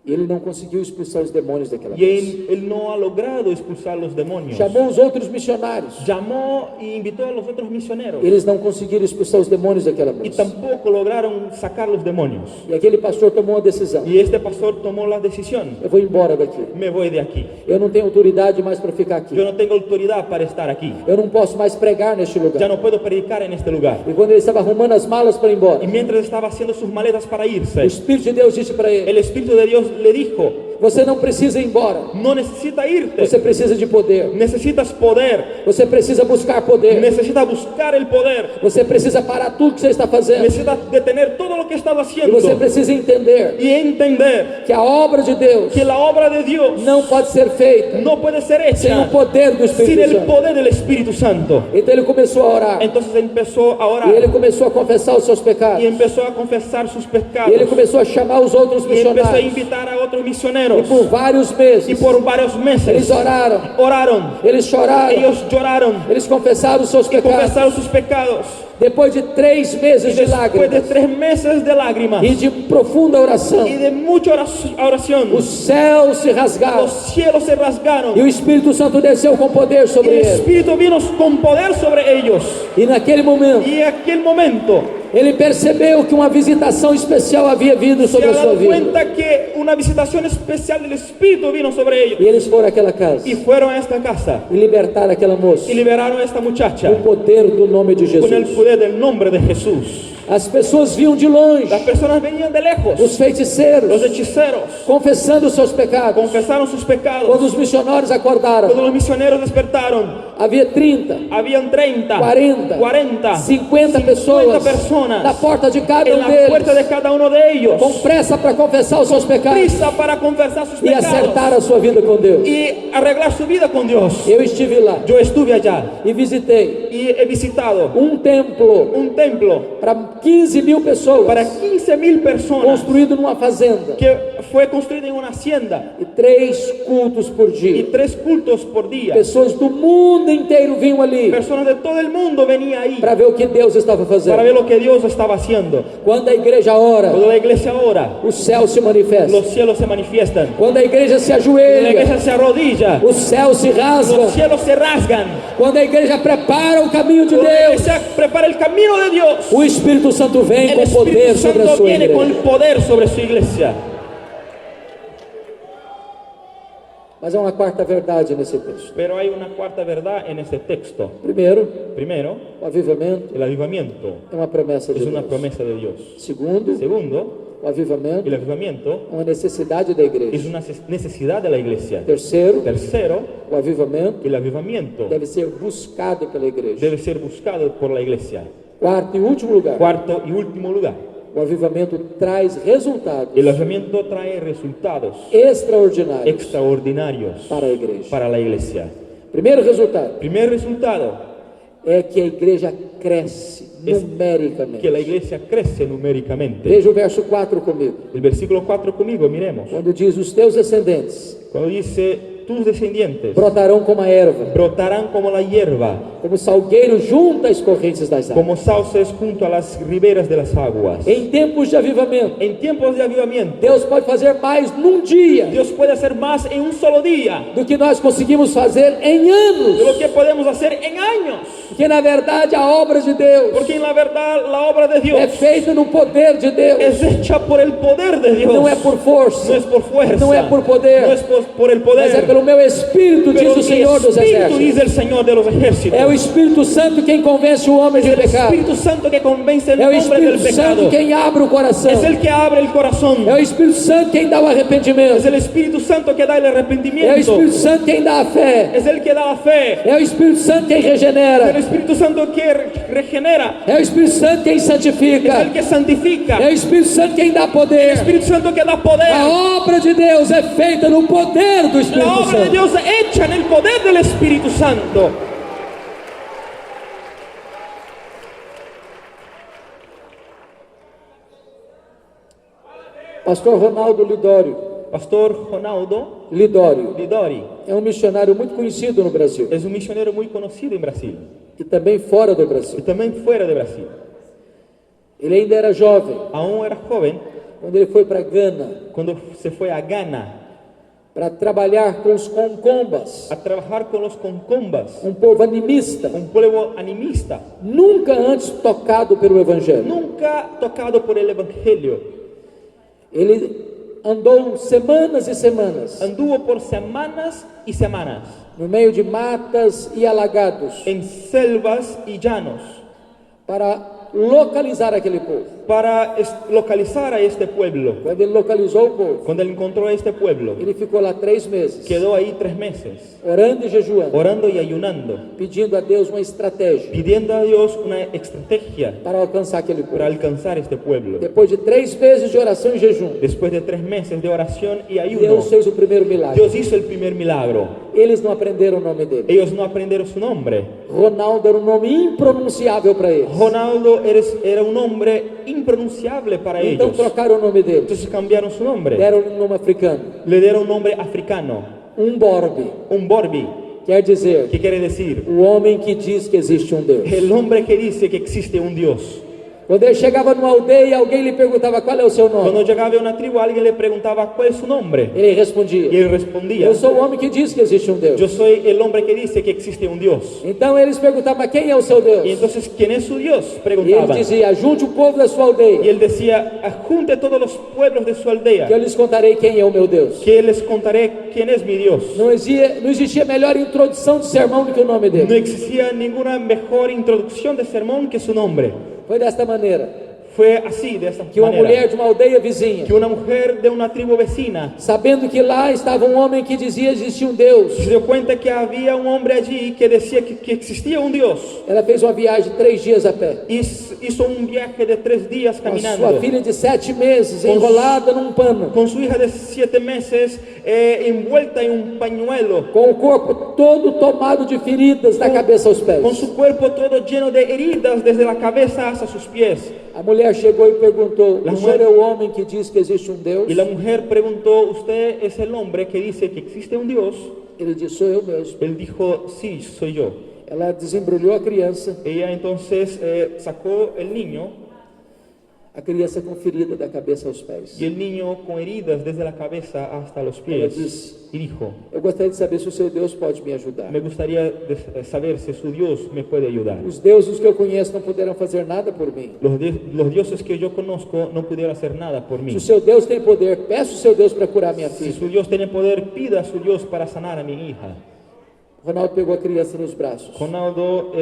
e ele não conseguiu expulsar os demônios daquela Y moça. él no ha logrado expulsar los demonios. Chamou os outros missionários. Llamó y invitó a los otros misioneros. Eles não conseguiram expulsar os demônios daquela Y moça. tampoco lograron sacar los demonios. E aquele pastor tomou uma decisão: Y este pastor tomó la decisión. eu vou embora daqui. Me voy de aquí. Eu não tenho autoridade mais para ficar aqui. Yo no tengo autoridad para estar aquí. Eu não posso mais pregar neste Ya lugar. no puedo predicar en este lugar. E quando ele estava arrumando as malas para ir embora, Y mientras estaba haciendo sus maletas para o irse, Espírito de Deus disse para ele: el Espíritu de Dios le dijo, você não precisa ir embora. no necesita irte. Você precisa de poder. Necesitas poder. Você precisa buscar poder. Necesitas buscar el poder. Você precisa parar tudo que você está fazendo. Necesitas detener todo lo que estás E haciendo. você precisa entender Y entender que a obra de Deus que la obra de Dios não pode ser feita no puede ser sem o hecha poder do sin Espírito el Santo. poder del Espíritu Santo. Então ele começou a orar. Entonces empezó a orar E ele começou a confessar os seus pecados. y empezó a confesar sus E pecados ele começou a chamar os outros y empezó a missionários. invitar a otros E misioneros. por vários Y meses por varios meses eles oraram, oraron, eles choraram, ellos lloraron eles confessaram os seus y pecados. confesaron sus pecados. Depois de 3 Y meses de después de lágrimas 3 meses de lágrimas e de profunda oração, y de mucha oración, os céus se rasgaram los cielos se rasgaron e o Espírito Santo desceu com poder y sobre el ele. Espíritu vino con poder sobre ellos. E naquele momento Y en aquel momento ele percebeu que uma visitação especial havia vindo se sobre ha a sua dado vida. cuenta que una visitación especial del Espíritu vino sobre ellos. E eles foram àquela casa Y fueron a esta casa e libertaram aquela moça y liberaron a esta muchacha com o poder do nome de con el Jesus. poder del nombre de Jesús. As pessoas vinham de longe, Las personas venían de lejos, os feiticeiros, los hechiceros confessando os seus pecados. confesaron sus pecados. Quando os missionários acordaram, Cuando los misioneros despertaron, havia 30, habían 30, 40, 40, 50 pessoas personas na porta de cada en um la puerta de deles, cada uno de ellos, com pressa para confessar os seus pecados prisa para confesar sus e acertar pecados a sua vida com Deus. y arreglar su vida con Dios. Eu estive lá Yo estuve allá e visitei y he visitado um templo un templo para 15 mil pessoas, para 15,000 personas construído numa fazenda, que fue construido en una hacienda e 3 cultos por y dia. 3 cultos por día. Pessoas do mundo inteiro vinham ali Personas de todo el mundo venían ahí para ver o que Deus estava para fazendo. ver lo que Dios estaba haciendo. Quando a igreja ora, Cuando la iglesia ora, o céu se manifesta. los cielos se manifiestan. Quando a igreja se Cuando la ajoelha, iglesia se arrodilla, os céus se rasgam. los cielos se rasgan. Quando a igreja prepara o caminho de Cuando la Deus, iglesia prepara el camino de Dios, o Espírito Santo vem el com poder Espíritu sobre a Santo sua viene con el igreja. poder sobre su iglesia. Mas há uma quarta verdade nesse texto. Pero hay una cuarta verdad en este texto. Primeiro, Primero, o avivamento el avivamiento é uma promessa de es una Deus. promesa de Dios. Segundo, Segundo, O avivamento el avivamiento é uma necessidade da es igreja. una necesidad de la iglesia. Terceiro, Tercero, o avivamento el avivamiento deve ser buscado pela igreja. debe ser buscado por la iglesia. Quarto e último lugar, Cuarto y último lugar, o avivamento traz resultados el avivamiento trae resultados extraordinários extraordinarios para a igreja. para la iglesia. Primeiro resultado Primer resultado, é que a igreja cresce Es numericamente. que la iglesia crece numéricamente. Veja o verso 4 comigo, El versículo 4 conmigo, miremos. quando diz: os teus descendentes Cuando dice, tus descendientes brotarão como a erva, brotarán como la hierba, como salgueiro junto às correntes das águas. como sauces junto a las riberas de las aguas. Em tempos de avivamento, En tiempos de avivamiento, Deus pode fazer mais num dia Dios puede hacer más en un solo día do que nós conseguimos fazer em de anos, lo que podemos hacer en años. porque na verdade a obra de Deus Porque en la verdad la obra de Dios é feita no poder de Deus, es hecha por el poder de Dios. não é por força, No es por fuerza, não é por poder, no es por el mas é poder, pelo meu Espírito, pero diz o mi Senhor dos Espíritu, Exércitos. dice el Señor de los ejércitos. É o Espírito Santo quem convence o homem de El pecado. Espíritu Santo que convence el É o hombre del Espírito pecado. Santo quem abre o coração. Es el que abre el corazón. É o Espírito Santo quem dá o Es arrependimento. el Espíritu Santo que da el É o arrepentimiento. Espírito Santo quem dá a fé. Es el que da la fe. É o Espírito Santo quem Es el regenera. Espíritu Santo que regenera. É o Espírito Santo quem Es santifica. el que santifica. É o Espírito Santo quem dá El poder. Espíritu Santo que da poder. A obra de Deus é feita no poder do La Espírito obra de Santo. Dios hecha en el poder del Espíritu Santo. Pastor Ronaldo Pastor Ronaldo Lidório Lidori é um missionário muito conhecido no Brasil es un misionero muy conocido en Brasil e também fora do y Brasil. también fuera de Brasil. Ele ainda era jovem Aún era joven quando ele foi para Gana cuando se fue a Ghana para trabalhar com os concombas, a trabajar con los concombas, um povo animista, un pueblo animista, nunca antes tocado pelo Evangelho. nunca tocado por el Evangelio. Ele andou semanas e semanas Anduvo por semanas y semanas no meio de matas e alagados en selvas y llanos para localizar aquele povo. para localizar a este pueblo. Quando ele localizou o povo, Cuando él encontró a este pueblo, ele ficou lá 3 meses, quedó ahí 3 meses, orando e jejuando, orando y ayunando, pedindo a Deus uma estratégia pidiendo a Dios una estrategia para alcançar aquele para povo. alcanzar este pueblo. Depois de 3 meses de oração e jejum, Después de 3 meses de oración y ayuno, Deus fez o primeiro milagre. Dios hizo el primer milagro. Eles não aprenderam o nome dele. Ellos no aprendieron su nombre. Ronaldo era um nome impronunciável para eles. Ronaldo era un nombre impronunciable para Então ellos. trocaram o nome dele. Entonces cambiaron su nombre. Deram um nome africano. Le dieron un nombre africano, Borbi. un Borbi. Quer dizer, ¿Qué quiere decir? o homem que diz que existe um Deus. El hombre que dice que existe un Dios. Quando ele chegava numa aldeia, alguém lhe perguntava qual é o seu nome. Cuando llegaba a una tribu, alguien le preguntaba cuál es su nombre. Ele respondia: Y él respondía, eu sou o homem que diz que existe um Deus. yo soy el hombre que dice que existe un Dios. Então eles perguntavam: quem é o seu Deus? Y entonces, ¿quién es su Dios? E ele Preguntaban. dizia: junte o povo da sua Y aldeia, él decía, junte todos los pueblos de su que aldea, eu lhes contarei quem é o meu Deus. que les contaré quién es mi Dios. Não existia melhor introdução de sermão do que o nome No dele. existía ninguna mejor introducción de sermón que su nombre. Foi desta maneira Fue así, de esta que uma mulher manera, de uma aldeia vizinha, que una mujer de una tribu vecina sabendo que lá estava um homem que dizia existir um Deus, se dio cuenta que había un hombre allí que decía que existía un Dios. ela fez uma viagem de 3 dias a pé. Hizo un viaje de 3 días Com a caminando. sua filha de 7 meses enrolada num pano, Con su hija de 7 meses envuelta en un pañuelo, com o corpo todo tomado de feridas da cabeça aos pés. con su cuerpo todo lleno de heridas desde la cabeza hasta sus pies. A mulher chegou e perguntou: La o senhor mulher- é o homem que diz que existe um Deus? Y la mujer preguntó, ¿usted es el hombre que dice que existe un Dios? Ele disse: sou eu mesmo. Él dijo, sí, soy yo. Ela desembrulhou a criança Entonces sacó el niño, com ferida da cabeça aos pés. y el niño con heridas desde la cabeza hasta los pies. Y dijo, Eu gostaria de saber se o seu Deus pode me ajudar. me gustaría saber si su Dios me puede ayudar. Os deuses que eu conheço não puderam fazer nada por mim. Los dioses que yo conozco no pudieron hacer nada por mí. Se o seu Deus tem poder, peça o seu Deus para curar minha Si filha. su Dios tiene poder, pida a su Dios para sanar a mi hija. Ronaldo pegou a criança nos braços Ronaldo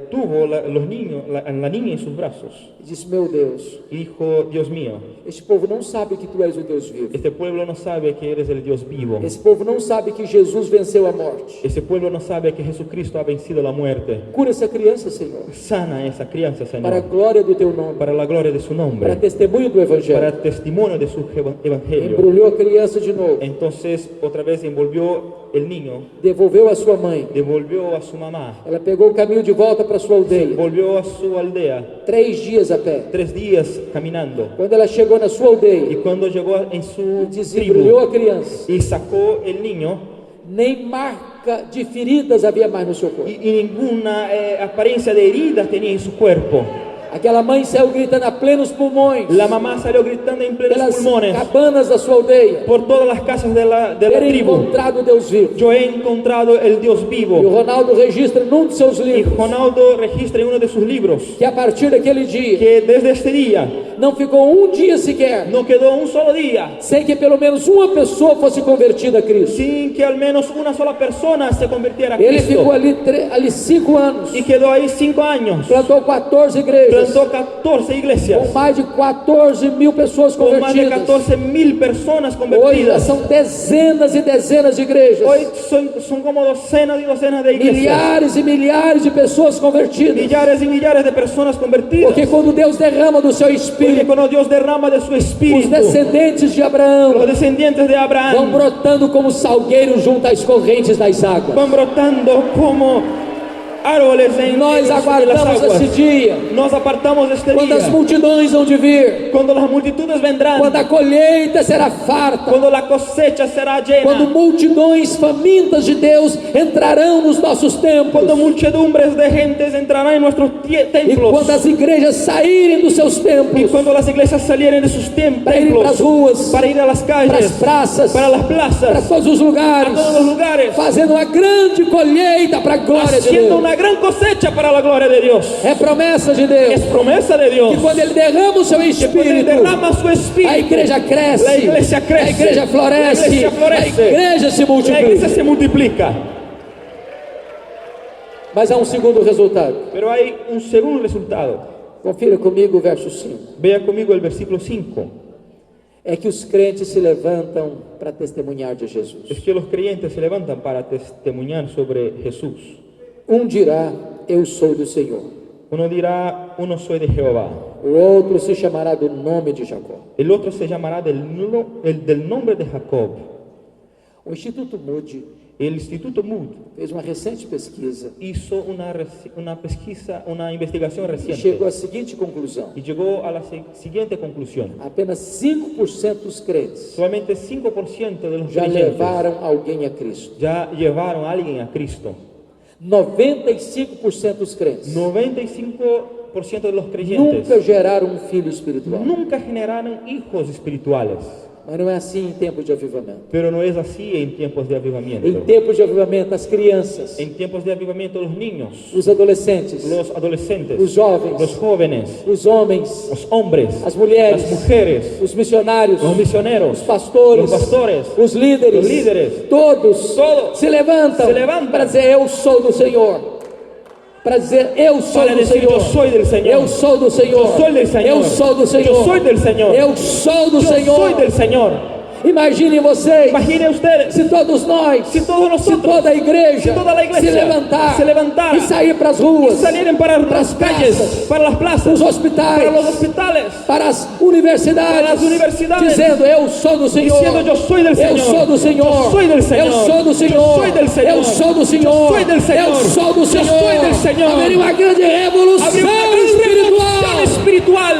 tuvo los niños, la niña en sus brazos e disse: meu Deus, y dijo, Dios mío, este povo não sabe que tu és o Deus vivo. este pueblo no sabe que eres el Dios vivo. Esse povo não sabe que Jesus venceu a morte. Ese pueblo no sabe que Jesucristo ha vencido la muerte. Cura essa criança, Senhor, Sana esa crianza, para a Señor, glória do teu nome, para la gloria de su para nombre, testemunho do para Evangelho. testimonio de su evangelio. Embrulhou a criança de novo, Entonces otra vez envolvió el niño, devolveu a sua mãe. devolvió a su mamá, Ela pegou o caminho de volta para sua aldeia, volvió a su aldea, 3 dias a pé. 3 días caminando. Quando ela chegou na sua Y aldeia, cuando llegó en su desembrulhou tribu a criança, y sacó el niño, nem marca de feridas havia mais no seu corpo. y ninguna apariencia de herida tenía en su cuerpo. Aquela mãe saiu gritando a plenos pulmões La mamá salió gritando en plenos pelas pulmones cabanas da sua aldeia, por todas las casas de la ter tribu. encontrado Deus vivo. Yo he encontrado el Dios E o vivo. Ronaldo registra num de seus Y livros Ronaldo registra en uno de sus libros que a partir daquele dia que desde este día não ficou um dia sequer no quedó un solo día sem que pelo menos uma pessoa fosse convertida a Cristo. sin que al menos una sola persona se convirtiera a Ele ficou Cristo. ali 5 anos, Y quedó ahí 5 años. plantou 14 igrejas, Plantó 14 com iglesias mais de 14 mil pessoas con más de convertidas. 14.000 personas Hoje já convertidas. são dezenas e dezenas de igrejas, Hoy son como docenas y docenas de iglesias. milhares e milhares de pessoas convertidas. Millares y millares de personas convertidas. Porque quando Deus derrama do seu Porque Espírito, cuando Dios derrama de su os espíritu, descendentes de Abraão los descendientes de vão Abraham brotando como salgueiro junto às correntes das águas. van brotando como árboles en Nós las aguardamos aguas. esse dia, Nos apartamos de este quando as día, multidões hão de vir, cuando las multitudes vendrán, quando a colheita será farta, cuando la cosecha será quando llena, multidões famintas de Deus entrarão nos nossos templos, cuando muchedumbres de gentes entrarán en nuestros e templos, quando as igrejas saírem dos seus y templos cuando las iglesias salieren de sus para ir para as templos, ruas, para ir a las para as calles, praças, para las para plazas, todos os a lugares, todos los lugares, fazendo uma grande colheita para a glória de haciendo Deus. una gran cosecha para la gloria de Dios. É promessa de Deus. Es promesa de Dios. E quando Ele derrama o seu Cuando Él Espírito, derrama su a espíritu, igreja cresce, la iglesia crece, a igreja floresce, la iglesia florece, a igreja se la iglesia multiplica. se multiplica. Mas há um segundo resultado. Pero hay un segundo resultado. Confira comigo o verso 5. Vea conmigo el versículo 5. É que os crentes se levantam para testemunhar de Jesus. Es que los creyentes se levantan para testimoniar sobre Jesús. Um dirá: eu sou do Senhor. Uno dirá, uno soy de Jehová. O outro se chamará do nome de Jacó. El otro se llamará del nombre de Jacob. O Instituto Moody El Instituto Mood fez uma recente pesquisa hizo una pesquisa, una investigación e reciente chegou à seguinte conclusão: y llegó a la siguiente conclusión. apenas 5% dos crentes Solamente 5% de los já creyentes levaram alguém a Cristo. ya llevaron a alguien a Cristo. 95% dos crentes 95% de los creyentes nunca geraram um filho espiritual. nunca generaron hijos espirituales. Mas não é assim em tempos de avivamento. Pero no es así en tiempos de avivamiento. Em tempos de avivamento, as crianças, En tiempos de avivamiento, los niños, os adolescentes, los adolescentes, os jovens, los jóvenes, os homens, los hombres, as mulheres, las mujeres, os missionários, los misioneros, os pastores, los pastores, os líderes, os líderes, todos todos se levantam para dizer: eu sou do Senhor. Para dizer: eu sou Para do decir, Senhor. yo soy del Señor. Eu sou do Senhor. Yo soy del Señor. Eu sou do Senhor. Yo soy del Señor. Eu sou do Yo Senhor. soy del Señor. Imaginem vocês, Imaginen ustedes, se todos nós, si todos se nosotros, toda a igreja, se toda la iglesia se levantar se e sair para as ruas, salieran para para las as calles, praças, para las para plazas, os hospitais, para los hospitales, para as universidades, para as universidades, dizendo: eu sou do Senhor. diciendo, yo soy del Eu Señor. sou do Senhor. Yo soy del Señor. Eu sou do Senhor. Yo soy del Señor. Eu sou do Senhor. Yo soy del Señor. Eu sou do Yo Senhor. soy del Señor. Haveria uma grande revolução Habría una gran revolución espiritual. espiritual.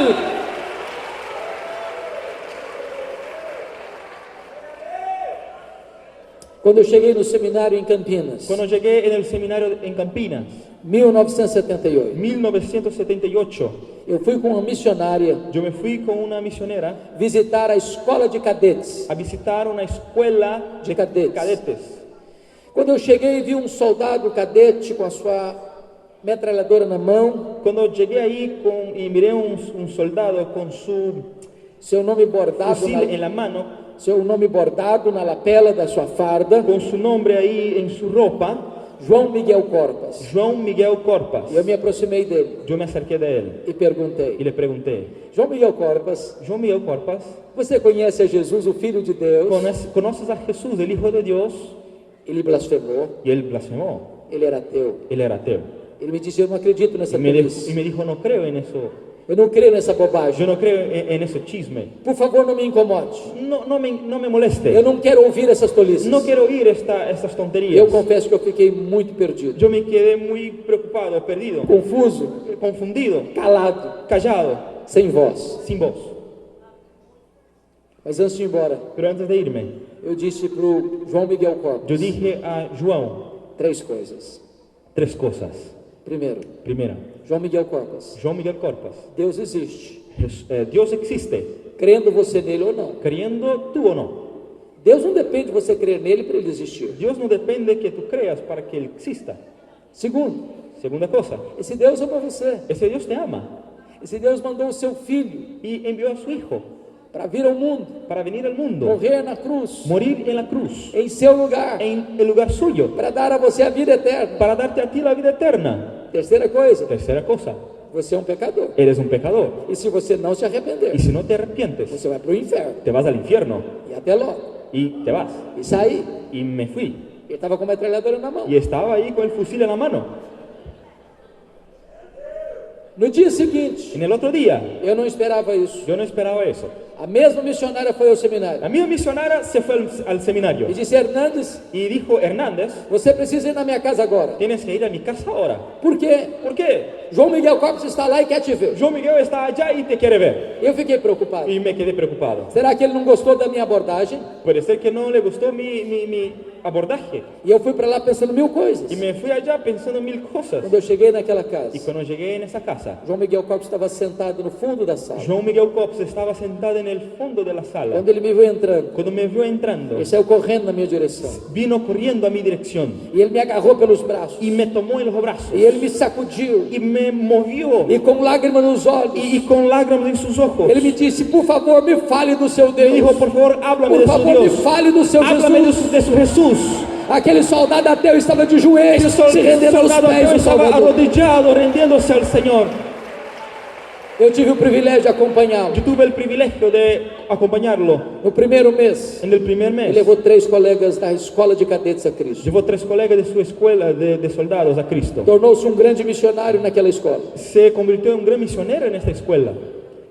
Quando eu cheguei no seminário em Campinas, Cuando llegué en el seminario en Campinas, 1978, 1978, eu fui com uma missionária yo me fui con una misionera visitar a escola de cadetes. a visitar una escuela De cadetes. cadetes. Quando eu cheguei, vi um soldado cadete com a sua metralhadora na mão, Cuando llegué ahí y miré un soldado con su seu nome bordado fusil en la mano, seu nome bordado na lapela da sua farda, con su nombre ahí en su ropa, João Miguel Corpas. João Miguel Corpas. E eu me aproximei dele Yo me acerqué de él e y perguntei: le pregunté, João Miguel Corpas, João Miguel Corpas, você conhece a Jesus, o Filho de Deus? ¿conoces a Jesús, el Hijo de Dios? Ele blasfemou, Y él blasfemó, ele era ateu. él era ateo. Ele me disse: eu não acredito nessa Y me tolice. dijo, no creo en eso, Eu não creio nessa yo bobagem. no creo en ese chisme. Por favor, não me incomode. No me moleste. Eu não quero ouvir essas tolices. No quiero oír estas tonterías. Eu confesso que eu fiquei muito perdido, Yo me quedé muy preocupado, perdido, confuso, confundido, calado, callado, sem voz. sin voz. Mas antes de ir embora, Pero antes de irme, eu disse para o João Miguel Corpas yo dije a João 3 coisas. 3 cosas. Primeiro, Primera, João Miguel Corpas, João Miguel Corpas, Deus existe, Dios existe, crendo você nele ou não. creyendo tú o no. Deus não depende de você crer nele para ele existir. Dios no depende que tú creas para que Él exista. Segundo, Segunda cosa, esse Deus ama você. ese Dios te ama Esse Deus mandou o seu Filho y envió a su Hijo para vir ao mundo, para venir al mundo, morrer na cruz, morir en la cruz, em seu lugar, en el lugar suyo, para dar a você a vida eterna. para darte a ti la vida eterna. Terceira coisa, Tercera cosa, você é um pecador. eres un pecador. E se você não se arrepender, Y si no te arrepientes, você vai para o inferno. te vas al infierno E até logo. y te vas. E saí. Y me fui. Ele estava com a metralhadora na mão. Y estaba ahí con el fusil en la mano. No dia seguinte, En el otro día, eu não esperava isso. yo no esperaba eso. A mesma missionária foi ao seminário La misma misionera se fue al seminario e disse: Hernandes, y dijo, Hernández, você precisa ir na minha casa agora. tienes que ir a mi casa ahora. Por quê? ¿Por qué? João Miguel Corpas está lá e quer te ver. João Miguel está allá y te quiere ver. Eu fiquei preocupado. Y me quedé preocupado. Será que ele não gostou da minha abordagem? Puede ser que no le gustó mi abordaje. E eu fui para lá pensando 1000 coisas. Y me fui allá pensando 1000 cosas. Quando eu cheguei naquela casa, Y cuando llegué en esa casa, João Miguel Corpas estava sentado no fundo da sala. João Miguel Corps estaba sentado en el fondo de la sala. Quando ele me viu entrando, Cuando me vio entrando, ele saiu correndo na minha direção. vino corriendo a mi dirección E ele me agarrou pelos braços. y me tomó en los brazos E ele me sacudiu. y me movió E com lágrimas nos olhos, y con lágrimas en sus ojos. ele me disse: por favor, me fale do seu Me dijo, Deus. por favor, háblame Por de su favor, me Dios. fale do seu Háblame Jesus. de su Jesús. Aquele soldado ateu estava de joelhos, Ese se rendendo aos soldado pés ateo do estaba Salvador. arrodillado, rendiéndose al Señor. Eu tive o privilégio de acompanhá-lo. Yo tuve el privilegio de acompañarlo No primeiro mês, en el primer ele mes. levou 3 colegas da escola de cadetes a Cristo. Llevó 3 colegas de su escuela de soldados a Cristo. Tornou-se um grande missionário naquela escola. Se convirtió en un gran misionero en esta escuela.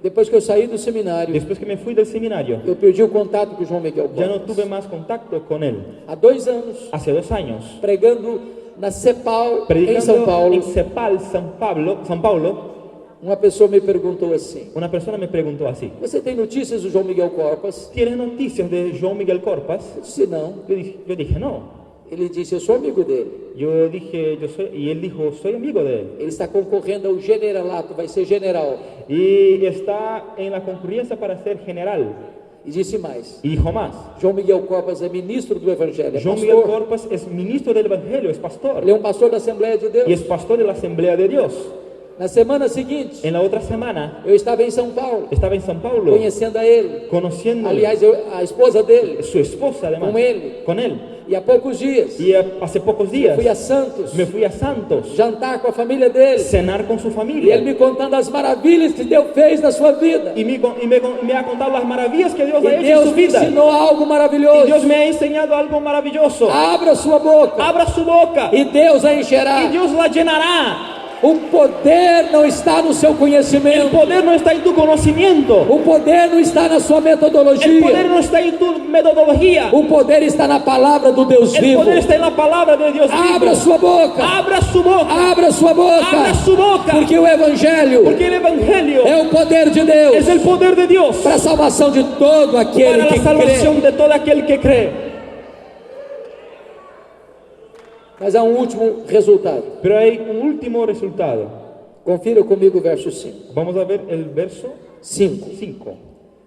Depois que eu saí do seminário, Después que me fui del seminario, eu perdi o contato com João Miguel ya no Corpas. tuve más contacto con él. Há 2 anos, Hace 2 años, pregando na CEPAL, em predicando São Paulo, en CEPAL, São Paulo, uma pessoa me perguntou assim: una persona me preguntó así: você tem notícias do João Miguel Corpas? ¿tienes noticias de João Miguel Corpas? Eu disse: não. Yo dije no. Ele disse: eu sou amigo dele. Yo dije, yo soy, y él dijo, soy amigo de él. Ele está concorrendo ao generalato, vai ser general. Y está en la concurrencia para ser general. E disse mais: Y dijo más: João Miguel Corpas é ministro do Evangelho, é João Miguel pastor. Corpas es ministro del Evangelio, es pastor. Ele é um pastor da Assembleia de Y Deus. es pastor de la Asamblea de Dios. Na semana seguinte, En la otra semana eu estava em São Paulo, estaba en São Paulo conhecendo a ele. conociendo Aliás, a esposa dele. su esposa además, Con él. con él. E há poucos dias, Y hace pocos días fui a Santos, me fui a Santos, jantar com a família dele. cenar con su E familia. ele me contando as maravilhas que Deus fez na sua vida. Y me ha contado las maravillas que Dios ha E hecho en Deus su me vida. ensinou algo Y maravilhoso. Dios me ha enseñado algo maravilloso. Abra sua boca Abra su boca e Deus a y encherá. Dios la llenará. O poder não está no seu El conhecimento. poder no está en tu conocimiento. O poder não está na sua El poder metodologia. no está en tu metodología. O poder está na palavra do Deus El vivo. poder está en la palabra de Dios Abra vivo. sua boca. Abra su boca. Abra sua boca. Abra su boca. Porque o Evangelho Porque el Evangelio é o poder de Deus es el poder de Dios para a salvação de todo aquele para que la salvación crê. de todo aquel que cree. Mas há um último resultado. Pero hay un último resultado. Confira comigo o verso 5. Vamos a ver el verso 5. 5.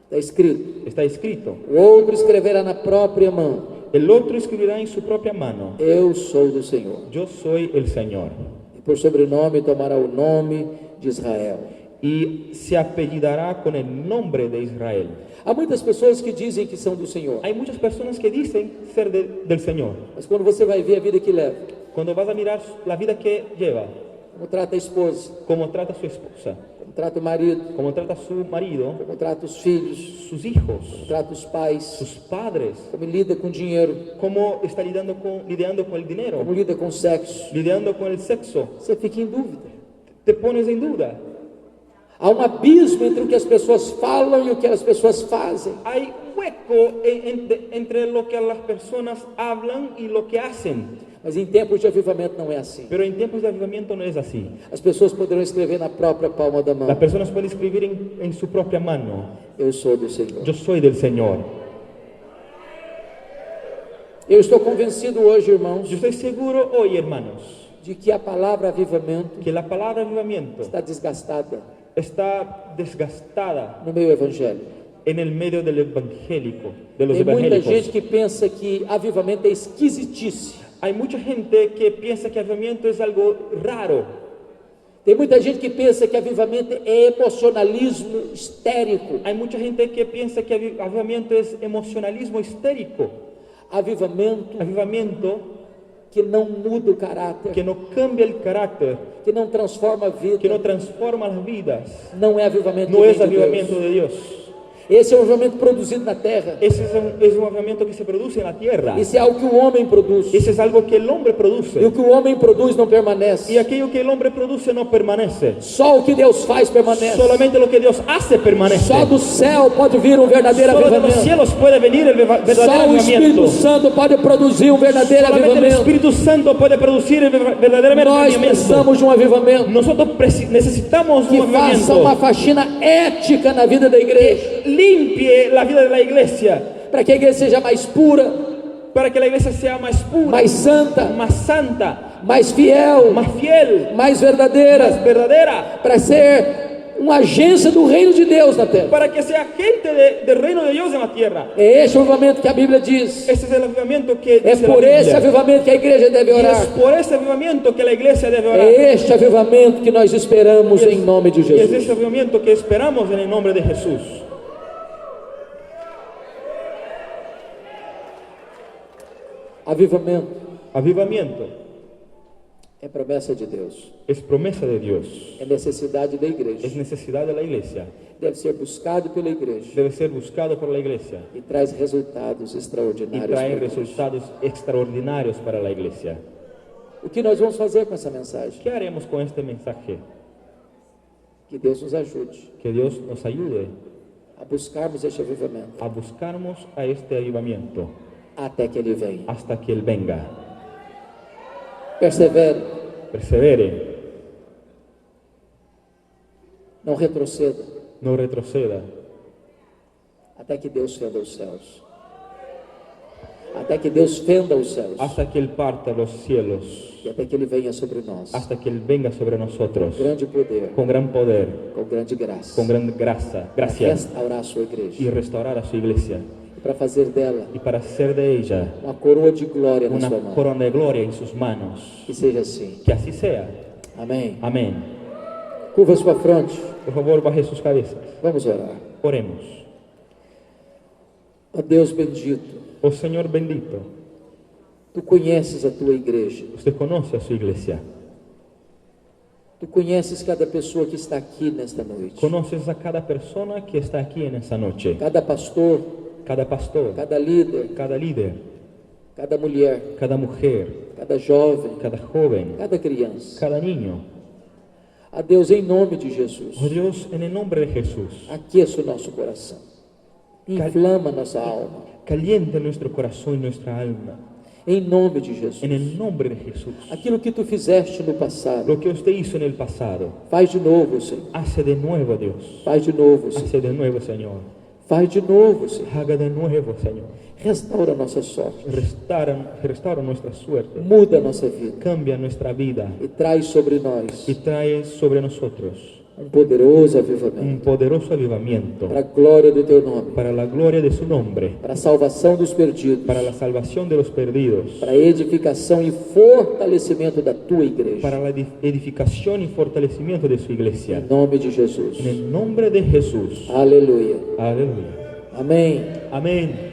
Está escrito: Está escrito: o outro escreverá na própria mão: el otro escribirá en su propia mano: eu sou do Senhor. yo soy el Señor. E por sobrenome tomará o nome de Israel. y se apellidará con el nombre de Israel. Há muitas pessoas que dizem que são do Senhor, Hay muchas personas que dicen ser del Señor. mas quando você vai ver a vida que leva, Cuando vas a mirar la vida que lleva, como trata a esposa, cómo trata a su esposa, como trata o marido, cómo trata a su marido, como trata os filhos, sus hijos, como trata os pais, sus padres, como lida com dinheiro, cómo está lidiando con el dinero, como lida com sexo, lidiando con el sexo, você fica em dúvida. te pones en duda. Há um abismo entre o que as pessoas falam e o que as pessoas fazem. Hay hueco entre lo que las personas hablan y lo que hacen. Mas em tempos de avivamento não é assim. Pero en tiempos de avivamiento no es así. As pessoas poderão escrever na própria palma da mão: Las personas pueden escribir en su propia mano: eu sou do Senhor. yo soy del Señor. Eu estou convencido hoje, irmãos, Yo estoy seguro hoy, hermanos, de que a palavra avivamento que la palabra avivamiento está desgastada está desgastada no meio evangélico. en el medio del evangélico, de los Tem muita evangélicos. gente que pensa que avivamento é esquisitice. Hay mucha gente que piensa que avivamiento es algo raro. Tem muita gente que pensa que avivamento é emocionalismo histérico. Hay mucha gente que piensa que avivamiento es emocionalismo histérico. Avivamento que não muda o caráter, Que no cambia el carácter, que não transforma a vida, que no transforma las vidas. não é avivamento No que es vem de Deus. avivamiento de Dios. Esse é um avivamento produzido na terra. Ese es un avivamiento que se produce en la tierra. Esse é algo que o homem produz. Ese es algo que el hombre E produce. o que o homem produz não permanece. Y aquello que el hombre produce no permanece. Só o que Deus faz permanece. Solamente lo que Dios hace permanece. Só do céu pode vir um verdadeiro Solo de los avivamento. cielos puede venir el verdadero Só o Espírito avivamiento. Santo pode produzir um verdadeiro Solamente el avivamento. Espíritu Santo puede producir el verdaderamente Nós avivamiento. precisamos de um avivamento Nosotros necesitamos que un faça uma avivamiento faxina ética na vida da igreja, que limpie la vida de la iglesia, para que a igreja seja mais pura, para que la iglesia sea más pura, mais santa, más santa, mais fiel, más fiel, mais más verdadeira, verdadera, para ser uma agência do reino de Deus na terra. para que sea gente del reino de Dios en la tierra. É este o avivamento que a Bíblia diz. Ese es el avivamiento que É dice la por esse Biblia. avivamento que a igreja deve Y es orar. por ese avivamiento que la iglesia debe orar. É este avivamento que nós esperamos em nome de Y es Jesus. ese avivamiento que esperamos en el nombre de Jesús. Avivamento Avivamiento é promessa de Deus, es promesa de Dios, é necessidade da es igreja, necesidad de la iglesia, deve ser buscado pela igreja debe ser buscado por la iglesia e traz resultados y extraordinários. trae para a igreja. resultados extraordinarios para la iglesia. O que nós vamos fazer com essa mensagem? ¿Qué haremos con este mensaje? Que Deus nos ajude Que Dios nos ayude a buscarmos este avivamento a buscarnos a este avivamiento até que Ele venha. hasta que Él venga. Persevere, Persevere, não retroceda, no retroceda, até que Deus fenda os céus. Até que Deus fenda os céus. hasta que Él parta los cielos, E até que Ele venha sobre nós. hasta que Él venga sobre nosotros Grande poder, con gran poder, com grande graça. con gran gracia, Restaurar a sua igreja. y restaurar a su iglesia Para fazer dela y para hacer de ella uma coroa de glória na una sua mão. corona de gloria en sus manos. Que seja assim. Que así sea. Amém. Amén. Curva sua fronte. Por favor, baje sus cabezas. Vamos orar. Oremos. Ó Deus bendito, Oh Señor bendito, Tu conheces a Tua igreja. usted conoce a su iglesia. Tu conheces cada pessoa que está aqui nesta noite. Conoces a cada persona que está aquí en esta noche. Cada pastor, Cada pastor, cada líder, cada líder, cada mulher, cada mujer, cada jovem, cada joven, cada criança. cada niño. A Deus, em nome de Jesus, Oh Dios, en el nombre de Jesús, aqueça o nosso coração. Inflama nossa alma. caliente nuestro corazón y nuestra alma. Em nome de Jesus. En el nombre de Jesús. Aquilo que Tu fizeste no passado, Lo que usted hizo en el pasado, faz de novo, Senhor. hace de nuevo, Dios. Faz de novo, Senhor. Hace de nuevo, Señor. Faz de novo, Senhor. Haga de nuevo, Señor. Restaura nossa sorte. Restaura nuestra suerte. Muda a nossa vida. Cambia nuestra vida E traz sobre nós y trae sobre nosotros poderoso un avivamento, poderoso avivamiento para a glória do teu nome, para la gloria de su nombre, para a salvação dos perdidos, para la salvación de los perdidos, para a edificação e fortalecimento da tua igreja. para la edificación y fortalecimiento de su iglesia. Em nome de Jesus. En el nombre de Jesús. Aleluia. Aleluya. Amém. Amén.